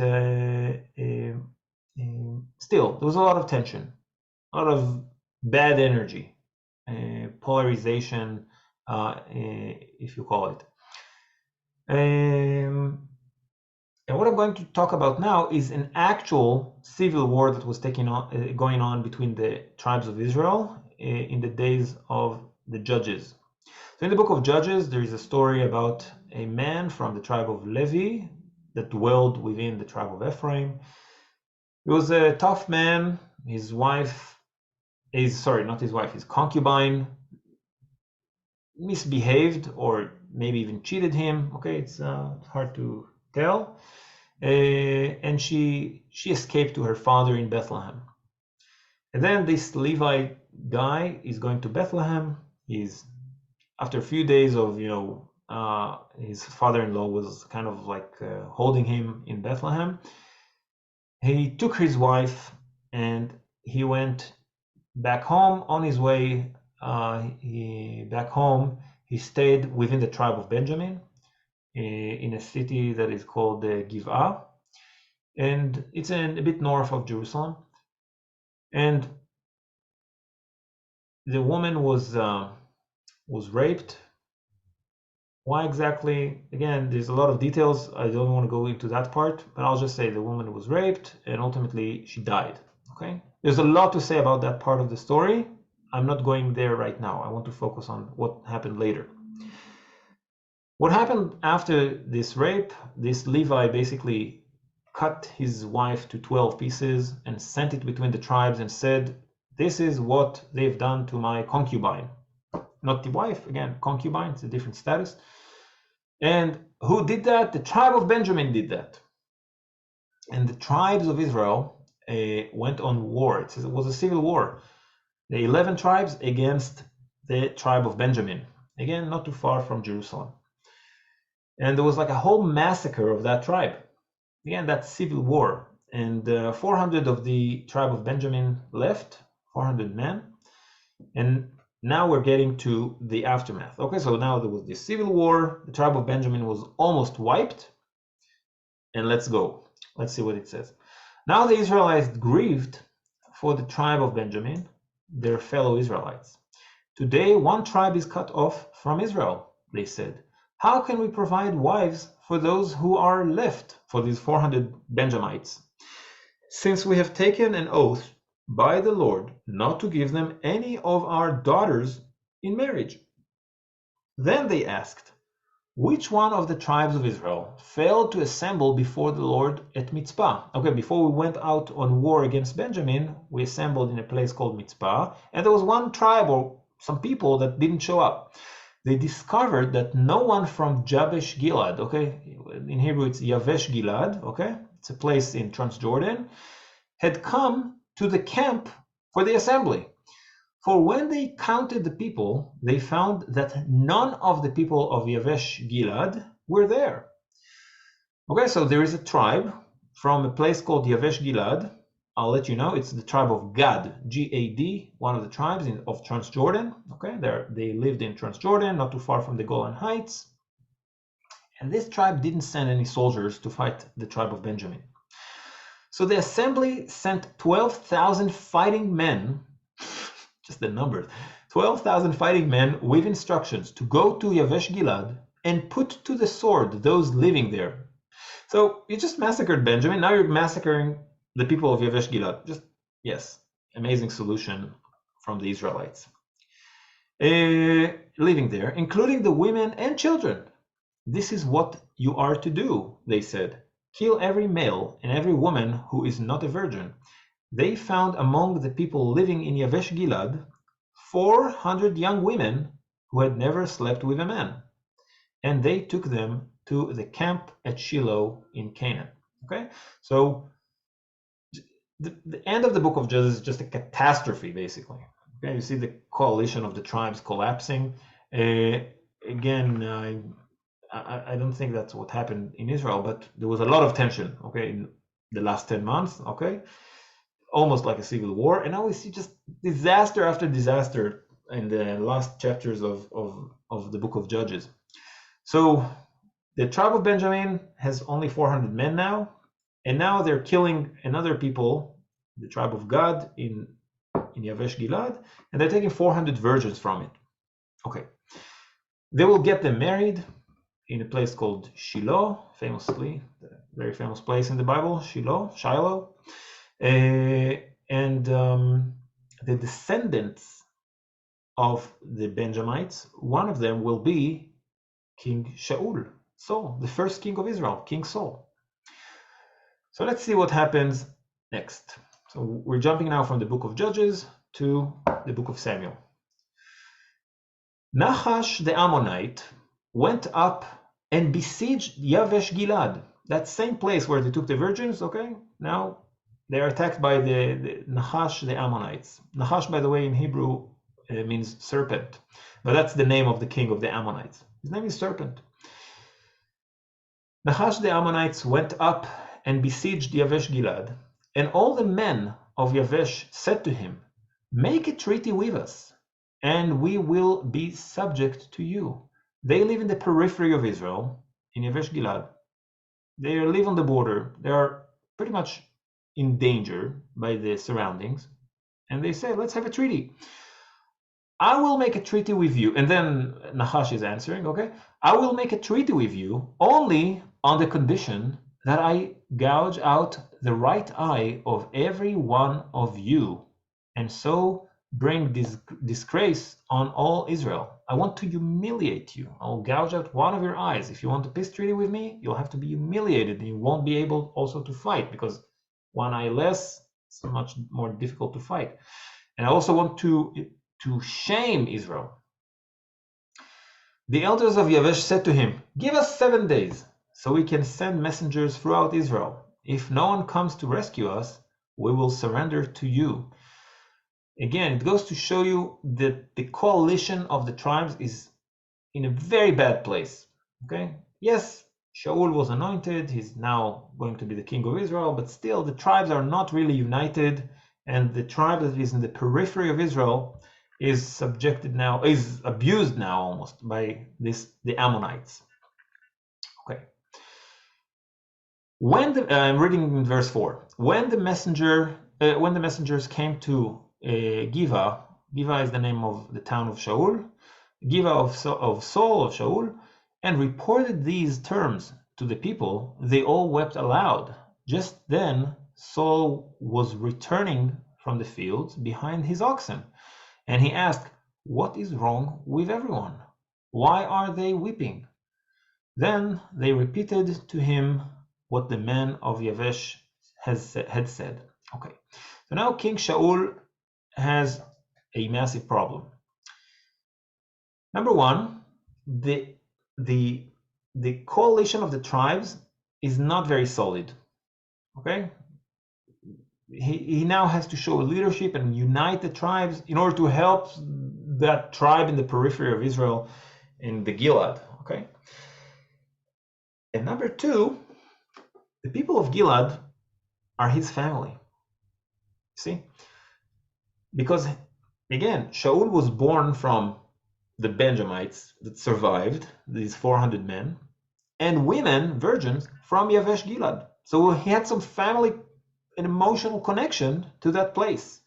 still, there was a lot of tension, a lot of bad energy, polarization, if you call it. And what I'm going to talk about now is an actual civil war that was going on between the tribes of Israel in the days of the Judges. So in the book of Judges, there is a story about a man from the tribe of Levi that dwelled within the tribe of Ephraim. He was a tough man. His concubine misbehaved or maybe even cheated him. Okay, it's hard to tell. And she escaped to her father in Bethlehem. And then this Levite guy is going to Bethlehem. After a few days of, his father-in-law was kind of like holding him in Bethlehem. He took his wife and he went back home. On his way back home, he stayed within the tribe of Benjamin in a city that is called Giv'ah, and it's a bit north of Jerusalem. And the woman was raped. Why exactly? Again, there's a lot of details. I don't want to go into that part, but I'll just say the woman was raped and ultimately she died. Okay? There's a lot to say about that part of the story. I'm not going there right now. I want to focus on what happened later. What happened after this rape, this Levi basically cut his wife to 12 pieces and sent it between the tribes and said, this is what they've done to my concubine. Not the wife, again, concubine, it's a different status. And who did that? The tribe of Benjamin did that. And the tribes of Israel went on war. It was a civil war. The 11 tribes against the tribe of Benjamin. Again, not too far from Jerusalem. And there was like a whole massacre of that tribe. Again, that civil war. And 400 of the tribe of Benjamin left, 400 men. And now we're getting to the aftermath. Okay, so now there was this civil war. The tribe of Benjamin was almost wiped. And let's go. Let's see what it says. Now the Israelites grieved for the tribe of Benjamin, their fellow Israelites. Today, one tribe is cut off from Israel, they said. How can we provide wives for those who are left, for these 400 Benjamites? Since we have taken an oath by the Lord not to give them any of our daughters in marriage. Then they asked, which one of the tribes of Israel failed to assemble before the Lord at Mitzpah? Okay, before we went out on war against Benjamin, we assembled in a place called Mitzpah, and there was one tribe or some people that didn't show up. They discovered that no one from Jabesh Gilead, okay, in Hebrew it's Yavesh Gilead, okay, it's a place in Transjordan, had come to the camp for the assembly. For when they counted the people, they found that none of the people of Yavesh Gilead were there. Okay, so there is a tribe from a place called Yavesh Gilead. I'll let you know, it's the tribe of Gad, G-A-D, one of the tribes of Transjordan. Okay, they lived in Transjordan, not too far from the Golan Heights. And this tribe didn't send any soldiers to fight the tribe of Benjamin. So the assembly sent 12,000 fighting men, just the numbers, 12,000 fighting men with instructions to go to Yavesh Gilead and put to the sword those living there. So you just massacred Benjamin, now you're massacring the people of Yavesh Gilead. Just, yes, amazing solution from the Israelites. Living there, including the women and children. This is what you are to do, they said. Kill every male and every woman who is not a virgin. They found among the people living in Yavesh Gilead 400 young women who had never slept with a man. and they took them to the camp at Shiloh in Canaan. Okay, so the end of the book of Judges is just a catastrophe, basically. Okay, you see the coalition of the tribes collapsing. Again, I don't think that's what happened in Israel, but there was a lot of tension, okay, in the last 10 months, okay, almost like a civil war. And now we see just disaster after disaster in the last chapters of the book of Judges. So the tribe of Benjamin has only 400 men now, and now they're killing another people, the tribe of Gad in Jabesh Gilead, and they're taking 400 virgins from it. Okay. They will get them married in a place called Shiloh, famously, a very famous place in the Bible, Shiloh. And the descendants of the Benjamites, one of them will be King Saul, the first king of Israel, King Saul. So let's see what happens next. So we're jumping now from the book of Judges to the book of Samuel. Nahash the Ammonite went up and besieged Jabesh Gilead, that same place where they took the virgins, okay? Now they are attacked by the Nahash the Ammonites. Nahash, by the way, in Hebrew means serpent, but that's the name of the king of the Ammonites. His name is Serpent. Nahash the Ammonites went up and besieged Jabesh Gilead, and all the men of Jabesh said to him, "Make a treaty with us, and we will be subject to you." They live in the periphery of Israel, in Jabesh Gilead. They live on the border. They are pretty much in danger by the surroundings. And they say, let's have a treaty. I will make a treaty with you. And then Nahash is answering, okay, I will make a treaty with you only on the condition that I gouge out the right eye of every one of you, and so bring disgrace on all Israel. I want to humiliate you. I'll gouge out one of your eyes. If you want a peace treaty with me, you'll have to be humiliated, and you won't be able also to fight, because one eye less, it's much more difficult to fight. And I also want to shame Israel. The elders of Jabesh said to him, "Give us 7 days, so we can send messengers throughout Israel. If no one comes to rescue us, we will surrender to you." Again, it goes to show you that the coalition of the tribes is in a very bad place. Okay? Yes, Shaul was anointed. He's now going to be the king of Israel, but still the tribes are not really united, and the tribe that is in the periphery of Israel is abused now almost by the Ammonites. Okay. I'm reading in verse 4. When the messengers came to Giva is the name of the town of Shaul, Giva of Shaul, and reported these terms to the people, they all wept aloud. Just then Saul was returning from the fields behind his oxen, and he asked, "What is wrong with everyone? Why are they weeping?" Then they repeated to him what the men of Jabesh had said. Okay, so now King Shaul has a massive problem. Number one, the coalition of the tribes is not very solid. Okay, he now has to show leadership and unite the tribes in order to help that tribe in the periphery of Israel in the Gilead. Okay, and number two, the people of Gilead are his family. See, because again, Shaul was born from the Benjamites that survived, these 400 men, and women, virgins, from Jabesh Gilead. So he had some family and emotional connection to that place.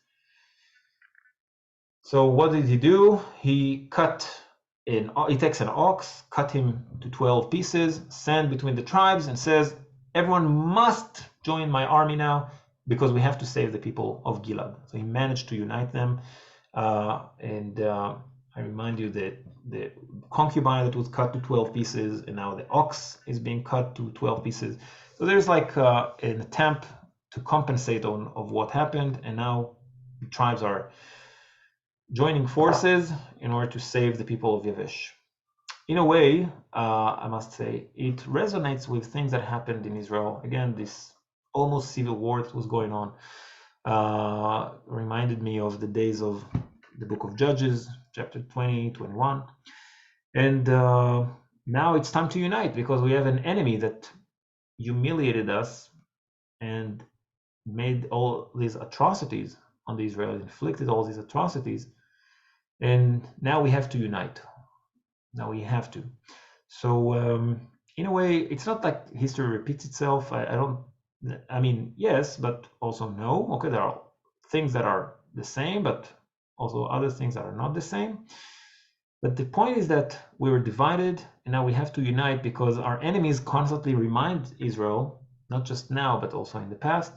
So what did he do? He takes an ox, cut him to 12 pieces, sent between the tribes, and says, everyone must join my army now, because we have to save the people of Gilead. So he managed to unite them. I remind you that the concubine that was cut to 12 pieces, and now the ox is being cut to 12 pieces. So there's like an attempt to compensate of what happened, and now the tribes are joining forces in order to save the people of Jabesh. in a way, I must say, it resonates with things that happened in Israel. Again, this almost civil war that was going on reminded me of the days of the book of Judges, chapter 20, 21. And now it's time to unite because we have an enemy that humiliated us and made all these atrocities on the Israelis, inflicted all these atrocities. And now we have to unite. Now we have to. So in a way, it's not like history repeats itself. I mean, yes, but also no. Okay, there are things that are the same, but also other things that are not the same. But the point is that we were divided, and now we have to unite because our enemies constantly remind Israel, not just now, but also in the past,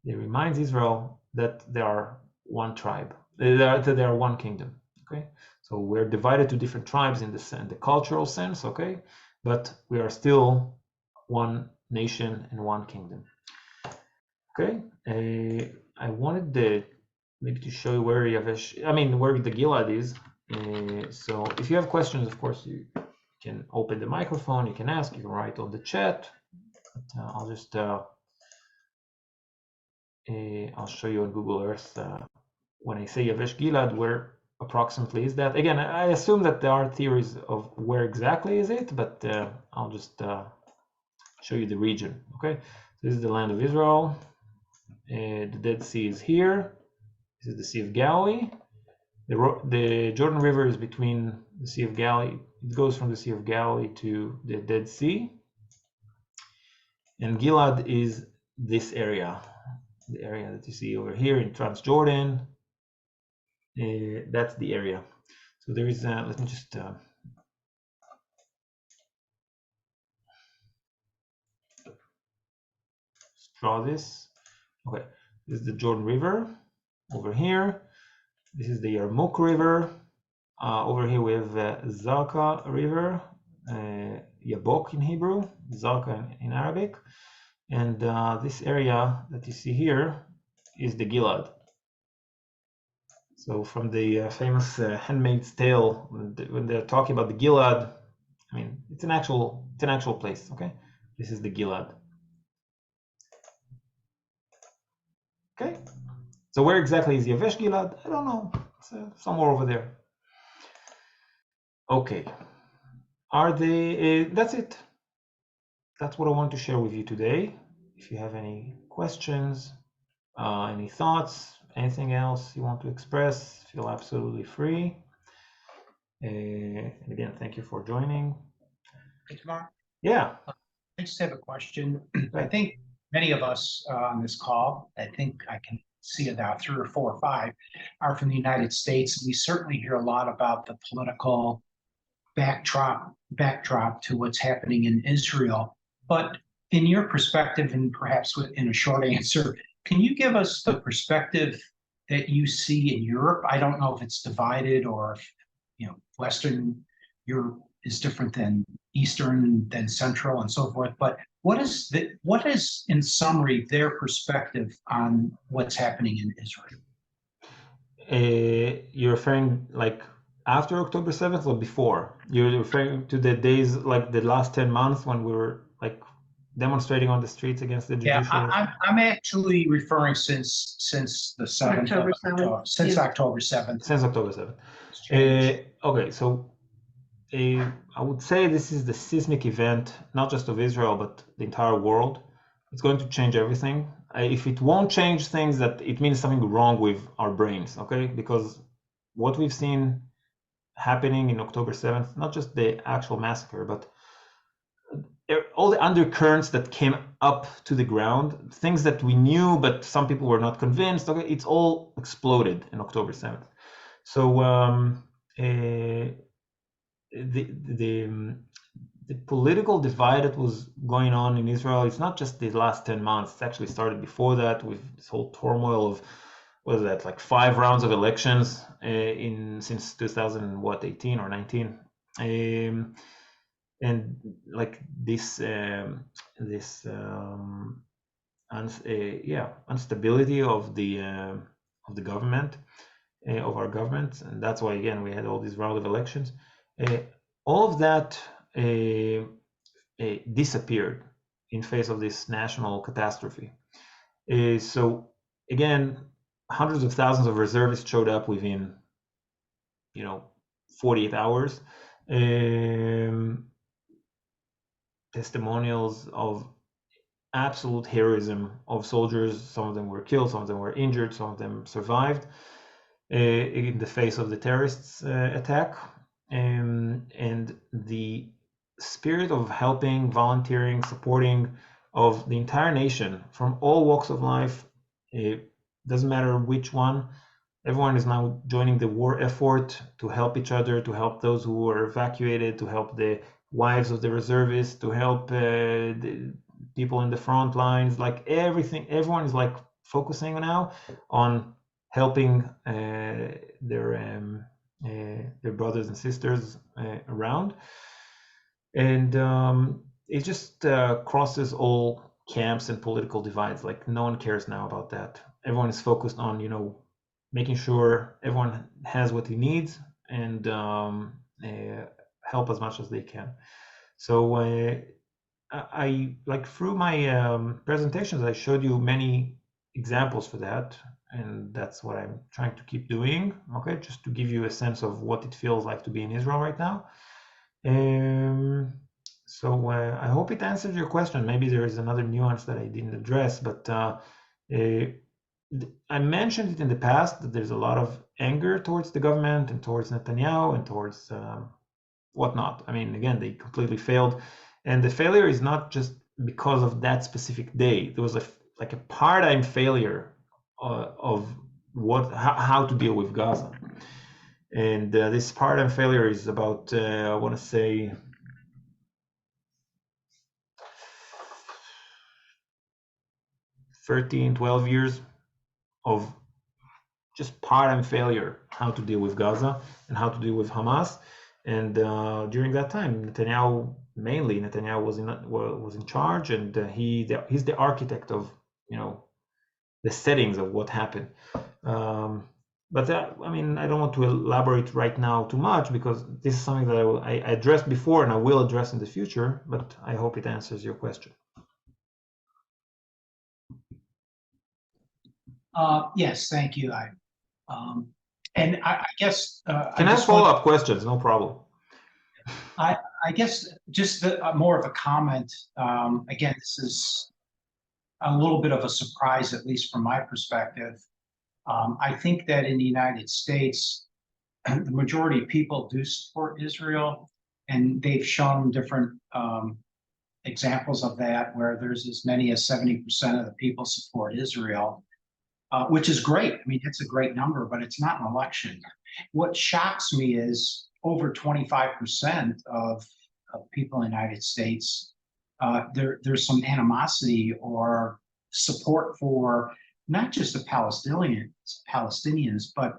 they remind Israel that they are one tribe, that they are one kingdom. Okay, so we're divided to different tribes in the cultural sense. Okay, but we are still one nation and one kingdom. Okay, I wanted maybe to show you where where the Gilead is. So if you have questions, of course, you can open the microphone, you can ask, you can write on the chat. But, I'll just I'll show you on Google Earth when I say Jabesh Gilead, where approximately is that. Again, I assume that there are theories of where exactly is it, but I'll just show you the region. Okay, this is the land of Israel. The Dead Sea is here. This is the Sea of Galilee. The Jordan River is between the Sea of Galilee. It goes from the Sea of Galilee to the Dead Sea. And Gilead is this area, the area that you see over here in Transjordan. That's the area. So there is, let me just draw this. Okay, this is the Jordan River over here. This is the Yarmouk River. Over here we have Zalka River, Yabok in Hebrew, Zalka in Arabic. And this area that you see here is the Gilead. So from the famous Handmaid's Tale, when they're talking about the Gilead, I mean, it's an actual place, okay? This is the Gilead. Okay, so where exactly is Jabesh Gilead? I don't know. It's somewhere over there. Okay, that's it. That's what I want to share with you today. If you have any questions, any thoughts, anything else you want to express, feel absolutely free. And again, thank you for joining. Hey, Tamar. Yeah. I just have a question. I think many of us on this call, I think I can see about 3 or 4 or 5, are from the United States. We certainly hear a lot about the political backdrop to what's happening in Israel. But in your perspective, and perhaps in a short answer, can you give us the perspective that you see in Europe? I don't know if it's divided or if, Western Europe is different than Eastern, than Central, and so forth. But what is in summary their perspective on what's happening in Israel? You're referring like after October 7th or before? You're referring to the days, like the last 10 months when we were like demonstrating on the streets against the judicial? Yeah, I'm actually referring since the 7th October 7th. since October 7th. Since October 7th. Okay, so I would say this is the seismic event, not just of Israel, but the entire world. It's going to change everything. If it won't change things, that it means something wrong with our brains, okay? Because what we've seen happening in October 7th, not just the actual massacre, but all the undercurrents that came up to the ground, things that we knew, but some people were not convinced, okay? It's all exploded in October 7th. So the political divide that was going on in Israel, it's not just the last 10 months. It's actually started before that with this whole turmoil of, what is that, like 5 rounds of elections since 2018 or 19. And like this instability of the government, of our government, and that's why again we had all these round of elections. all of that disappeared in face of this national catastrophe. So again, hundreds of thousands of reservists showed up within, 48 hours. Testimonials of absolute heroism of soldiers. Some of them were killed, some of them were injured, some of them survived in the face of the terrorists' attack. And the spirit of helping, volunteering, supporting of the entire nation from all walks of life, it doesn't matter which one, everyone is now joining the war effort to help each other, to help those who were evacuated, to help the wives of the reservists, to help the people in the front lines. Like everyone is like focusing now on helping their brothers and sisters around. And it just crosses all camps and political divides. Like no one cares now about that. Everyone is focused on, making sure everyone has what he needs and help as much as they can. So I like through my presentations, I showed you many examples for that, and that's what I'm trying to keep doing. Okay, just to give you a sense of what it feels like to be in Israel right now. So I hope it answers your question. Maybe there is another nuance that I didn't address, but I mentioned it in the past that there's a lot of anger towards the government and towards Netanyahu and towards whatnot. I mean, again, they completely failed, and the failure is not just because of that specific day. There was a paradigm failure of how to deal with Gaza, and this paradigm failure is about I want to say 13, 12 years of just paradigm failure, how to deal with Gaza and how to deal with Hamas. And during that time, Netanyahu was in charge, and he's the architect of the settings of what happened. But I mean, I don't want to elaborate right now too much because this is something that I addressed before and I will address in the future. But I hope it answers your question. Yes, thank you. And I guess can I ask follow-up questions? No problem. I guess just more of a comment. Again, this is a little bit of a surprise, at least from my perspective. I think that in the United States, the majority of people do support Israel, and they've shown different examples of that, where there's as many as 70% of the people support Israel. Which is great. I mean, it's a great number, but it's not an election. What shocks me is over 25% of people in the United States, there's some animosity or support for not just the Palestinians, but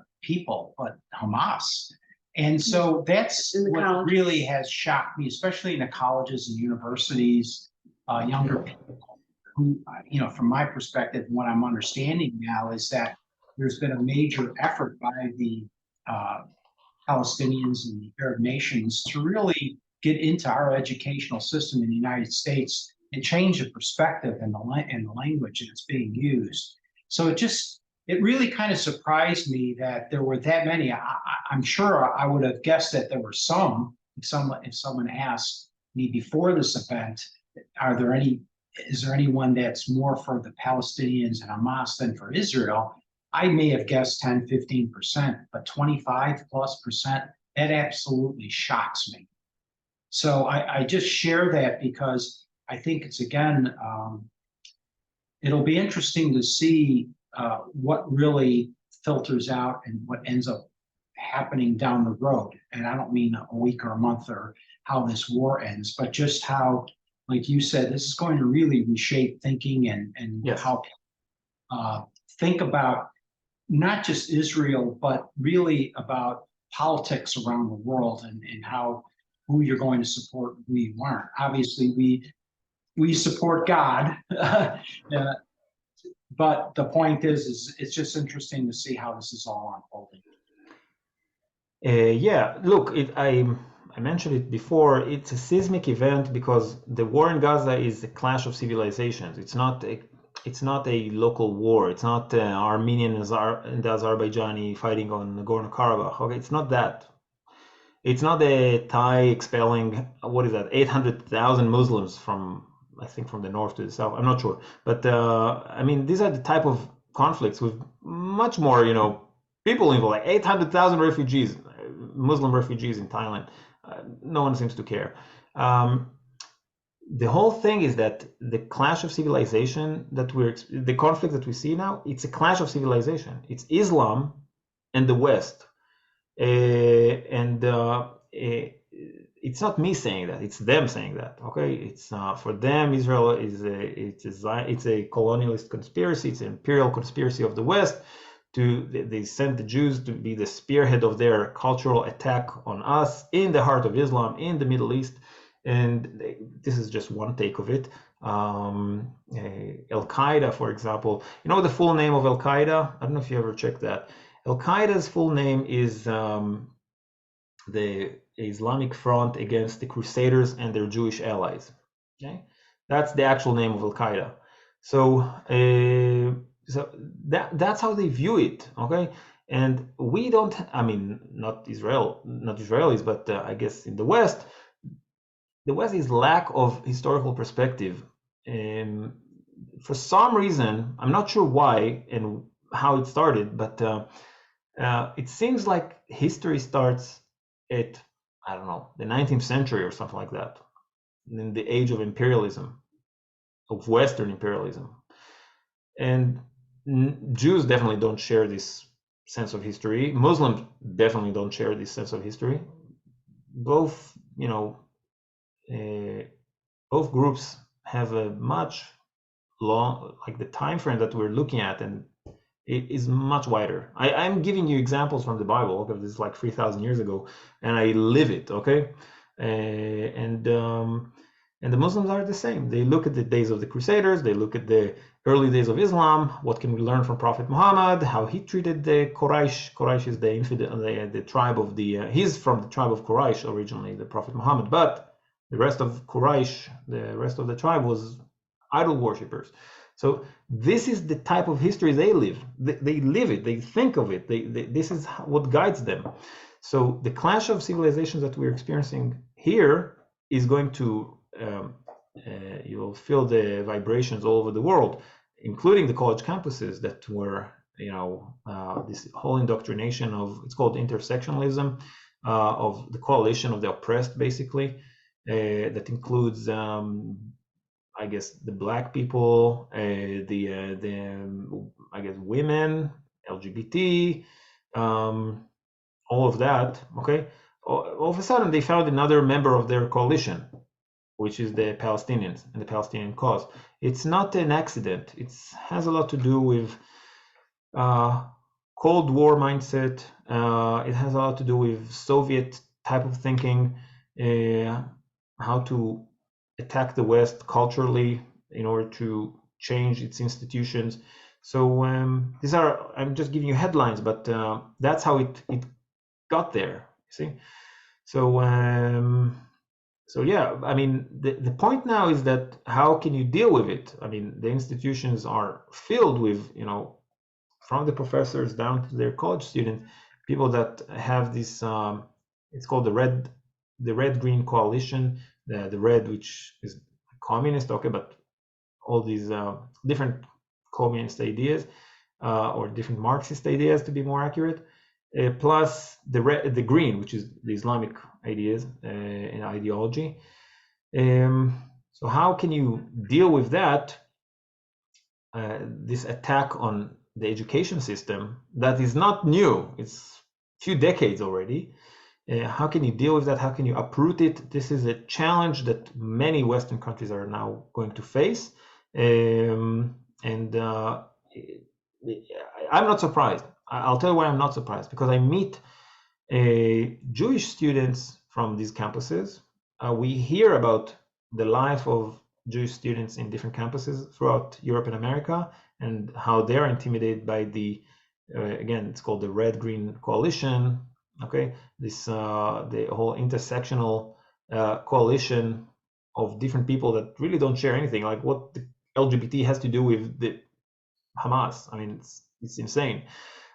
Hamas. And so that's what really has shocked me, especially in the colleges and universities, younger people. Who, from my perspective, what I'm understanding now is that there's been a major effort by the Palestinians and the Arab nations to really get into our educational system in the United States and change the perspective and the language that's being used. So it really kind of surprised me that there were that many. I'm sure I would have guessed that there were some. If someone asked me before this event, is there anyone that's more for the Palestinians and Hamas than for Israel? I may have guessed 10, 15%, but 25+%, that absolutely shocks me. So I just share that because I think it's, again, it'll be interesting to see what really filters out and what ends up happening down the road. And I don't mean a week or a month or how this war ends, but just how, like you said, this is going to really reshape thinking and yes. how think about not just Israel, but really about politics around the world and who you're going to support and who you aren't. Obviously, we support God, but the point is it's just interesting to see how this is all unfolding. Yeah, look, I I mentioned it before, it's a seismic event because the war in Gaza is a clash of civilizations. It's not a local war. It's not Armenian and Azerbaijani fighting on Nagorno-Karabakh. Okay, it's not that. It's not a Thai expelling, what is that, 800,000 Muslims from, I think, from the north to the south. I'm not sure. But I mean, these are the type of conflicts with much more, people involved, like 800,000 refugees, Muslim refugees in Thailand. No one seems to care. The whole thing is that the clash of civilization the conflict that we see now, it's a clash of civilization. It's Islam and the West. It's not me saying that, it's them saying that. Okay, it's for them, Israel is a colonialist conspiracy. It's an imperial conspiracy of the West. They sent the Jews to be the spearhead of their cultural attack on us in the heart of Islam in the Middle East. And this is just one take of it. Al-Qaeda, for example, the full name of Al-Qaeda? I don't know if you ever checked that. Al-Qaeda's full name is the Islamic Front Against the Crusaders and their Jewish allies. Okay, that's the actual name of Al-Qaeda. So that's how they view it. Okay, and we don't. I mean, not Israelis, but I guess in the West is lack of historical perspective. For some reason, I'm not sure why and how it started, but it seems like history starts at, I don't know, the 19th century or something like that, in the age of imperialism, of Western imperialism. And Jews definitely don't share this sense of history. Muslims definitely don't share this sense of history. Both, both groups have a much long, like the time frame that we're looking at, and it is much wider. I'm giving you examples from the Bible, because this is like 3,000 years ago, and I live it, okay? And the Muslims are the same. They look at the days of the Crusaders, they look at the early days of Islam. What can we learn from Prophet Muhammad? How he treated the Quraysh. Quraysh is the infidel, the tribe of he's from the tribe of Quraysh originally, the Prophet Muhammad, but the rest of Quraysh, the rest of the tribe was idol worshippers. So this is the type of history they live. They live it. They think of it. This is what guides them. So the clash of civilizations that we're experiencing here is going to, you'll feel the vibrations all over the world, including the college campuses that were, this whole indoctrination of, it's called intersectionalism, of the coalition of the oppressed, basically, that includes I guess the black people, I guess women, LGBT, all of that. Okay, all of a sudden they found another member of their coalition, which is the Palestinians and the Palestinian cause. It's not an accident. It has a lot to do with Cold War mindset. It has a lot to do with Soviet type of thinking, how to attack the West culturally in order to change its institutions. So these are, I'm just giving you headlines, but that's how it got there, you see? So yeah, I mean, the point now is that how can you deal with it? I mean, the institutions are filled with, from the professors down to their college students, people that have this, it's called the red-green coalition, the red, which is communist, okay, but all these different communist ideas or different Marxist ideas, to be more accurate, plus the green, which is the Islamic ideas and ideology. So how can you deal with that? This attack on the education system that is not new; it's a few decades already. How can you deal with that? How can you uproot it? This is a challenge that many Western countries are now going to face. I'm not surprised. I'll tell you why I'm not surprised, because I meet Jewish students from these campuses. We hear about the life of Jewish students in different campuses throughout Europe and America, and how they're intimidated by the, again, it's called the Red-Green Coalition, Okay, this the whole intersectional coalition of different people that really don't share anything. Like what the LGBT has to do with the Hamas? I mean, it's insane.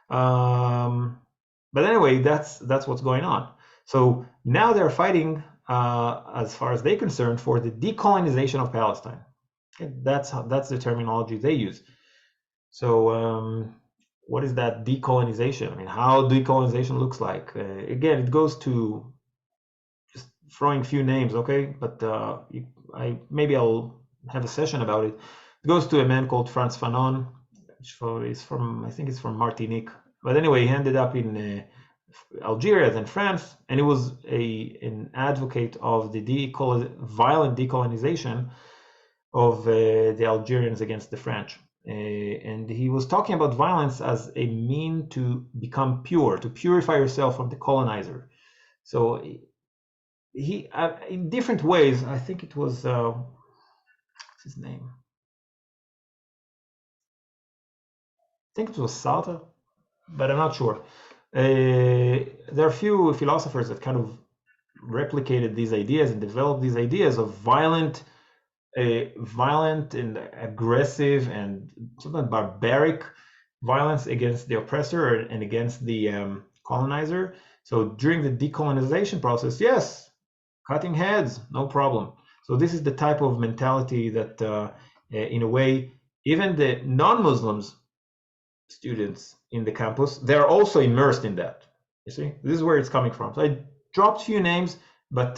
But anyway, that's what's going on. So now they're fighting, as far as they're concerned, for the decolonization of Palestine. Okay, that's the terminology they use. So what is that decolonization? I mean, how decolonization looks like? Again, it goes to just throwing few names, okay? But maybe I'll have a session about it. It goes to a man called Frantz Fanon, which is from, I think it's from Martinique. But anyway, he ended up in Algeria, then France, and he was an advocate of the violent decolonization of the Algerians against the French. And he was talking about violence as a mean to become pure, to purify yourself from the colonizer. So he, in different ways, I think it was, what's his name? I think it was Sartre, but I'm not sure. There are a few philosophers that kind of replicated these ideas and developed these ideas of violent and aggressive and sometimes barbaric violence against the oppressor and against the colonizer. So during the decolonization process, yes, cutting heads, no problem. So this is the type of mentality that, in a way, even the non-Muslims students in the campus, they're also immersed in that. You see, this is where it's coming from. So I dropped a few names, but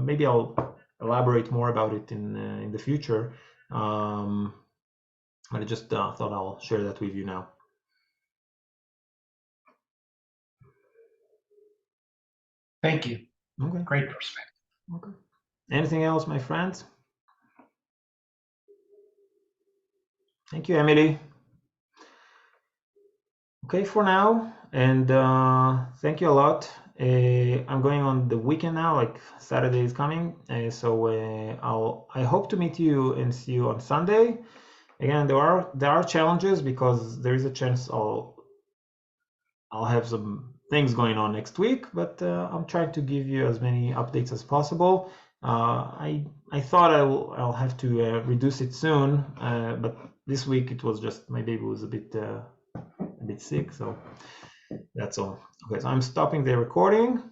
maybe I'll elaborate more about it in the future. But I just thought I'll share that with you now. Thank you. Okay. Great perspective. Okay. Anything else, my friends? Thank you, Emily. Okay, for now, and thank you a lot. I'm going on the weekend now, like Saturday is coming, so I hope to meet you and see you on Sunday. Again, there are challenges because there is a chance I'll have some things going on next week, but I'm trying to give you as many updates as possible. I thought I'll have to reduce it soon, but this week it was just my baby was a bit sick, so that's all. Okay, so I'm stopping the recording.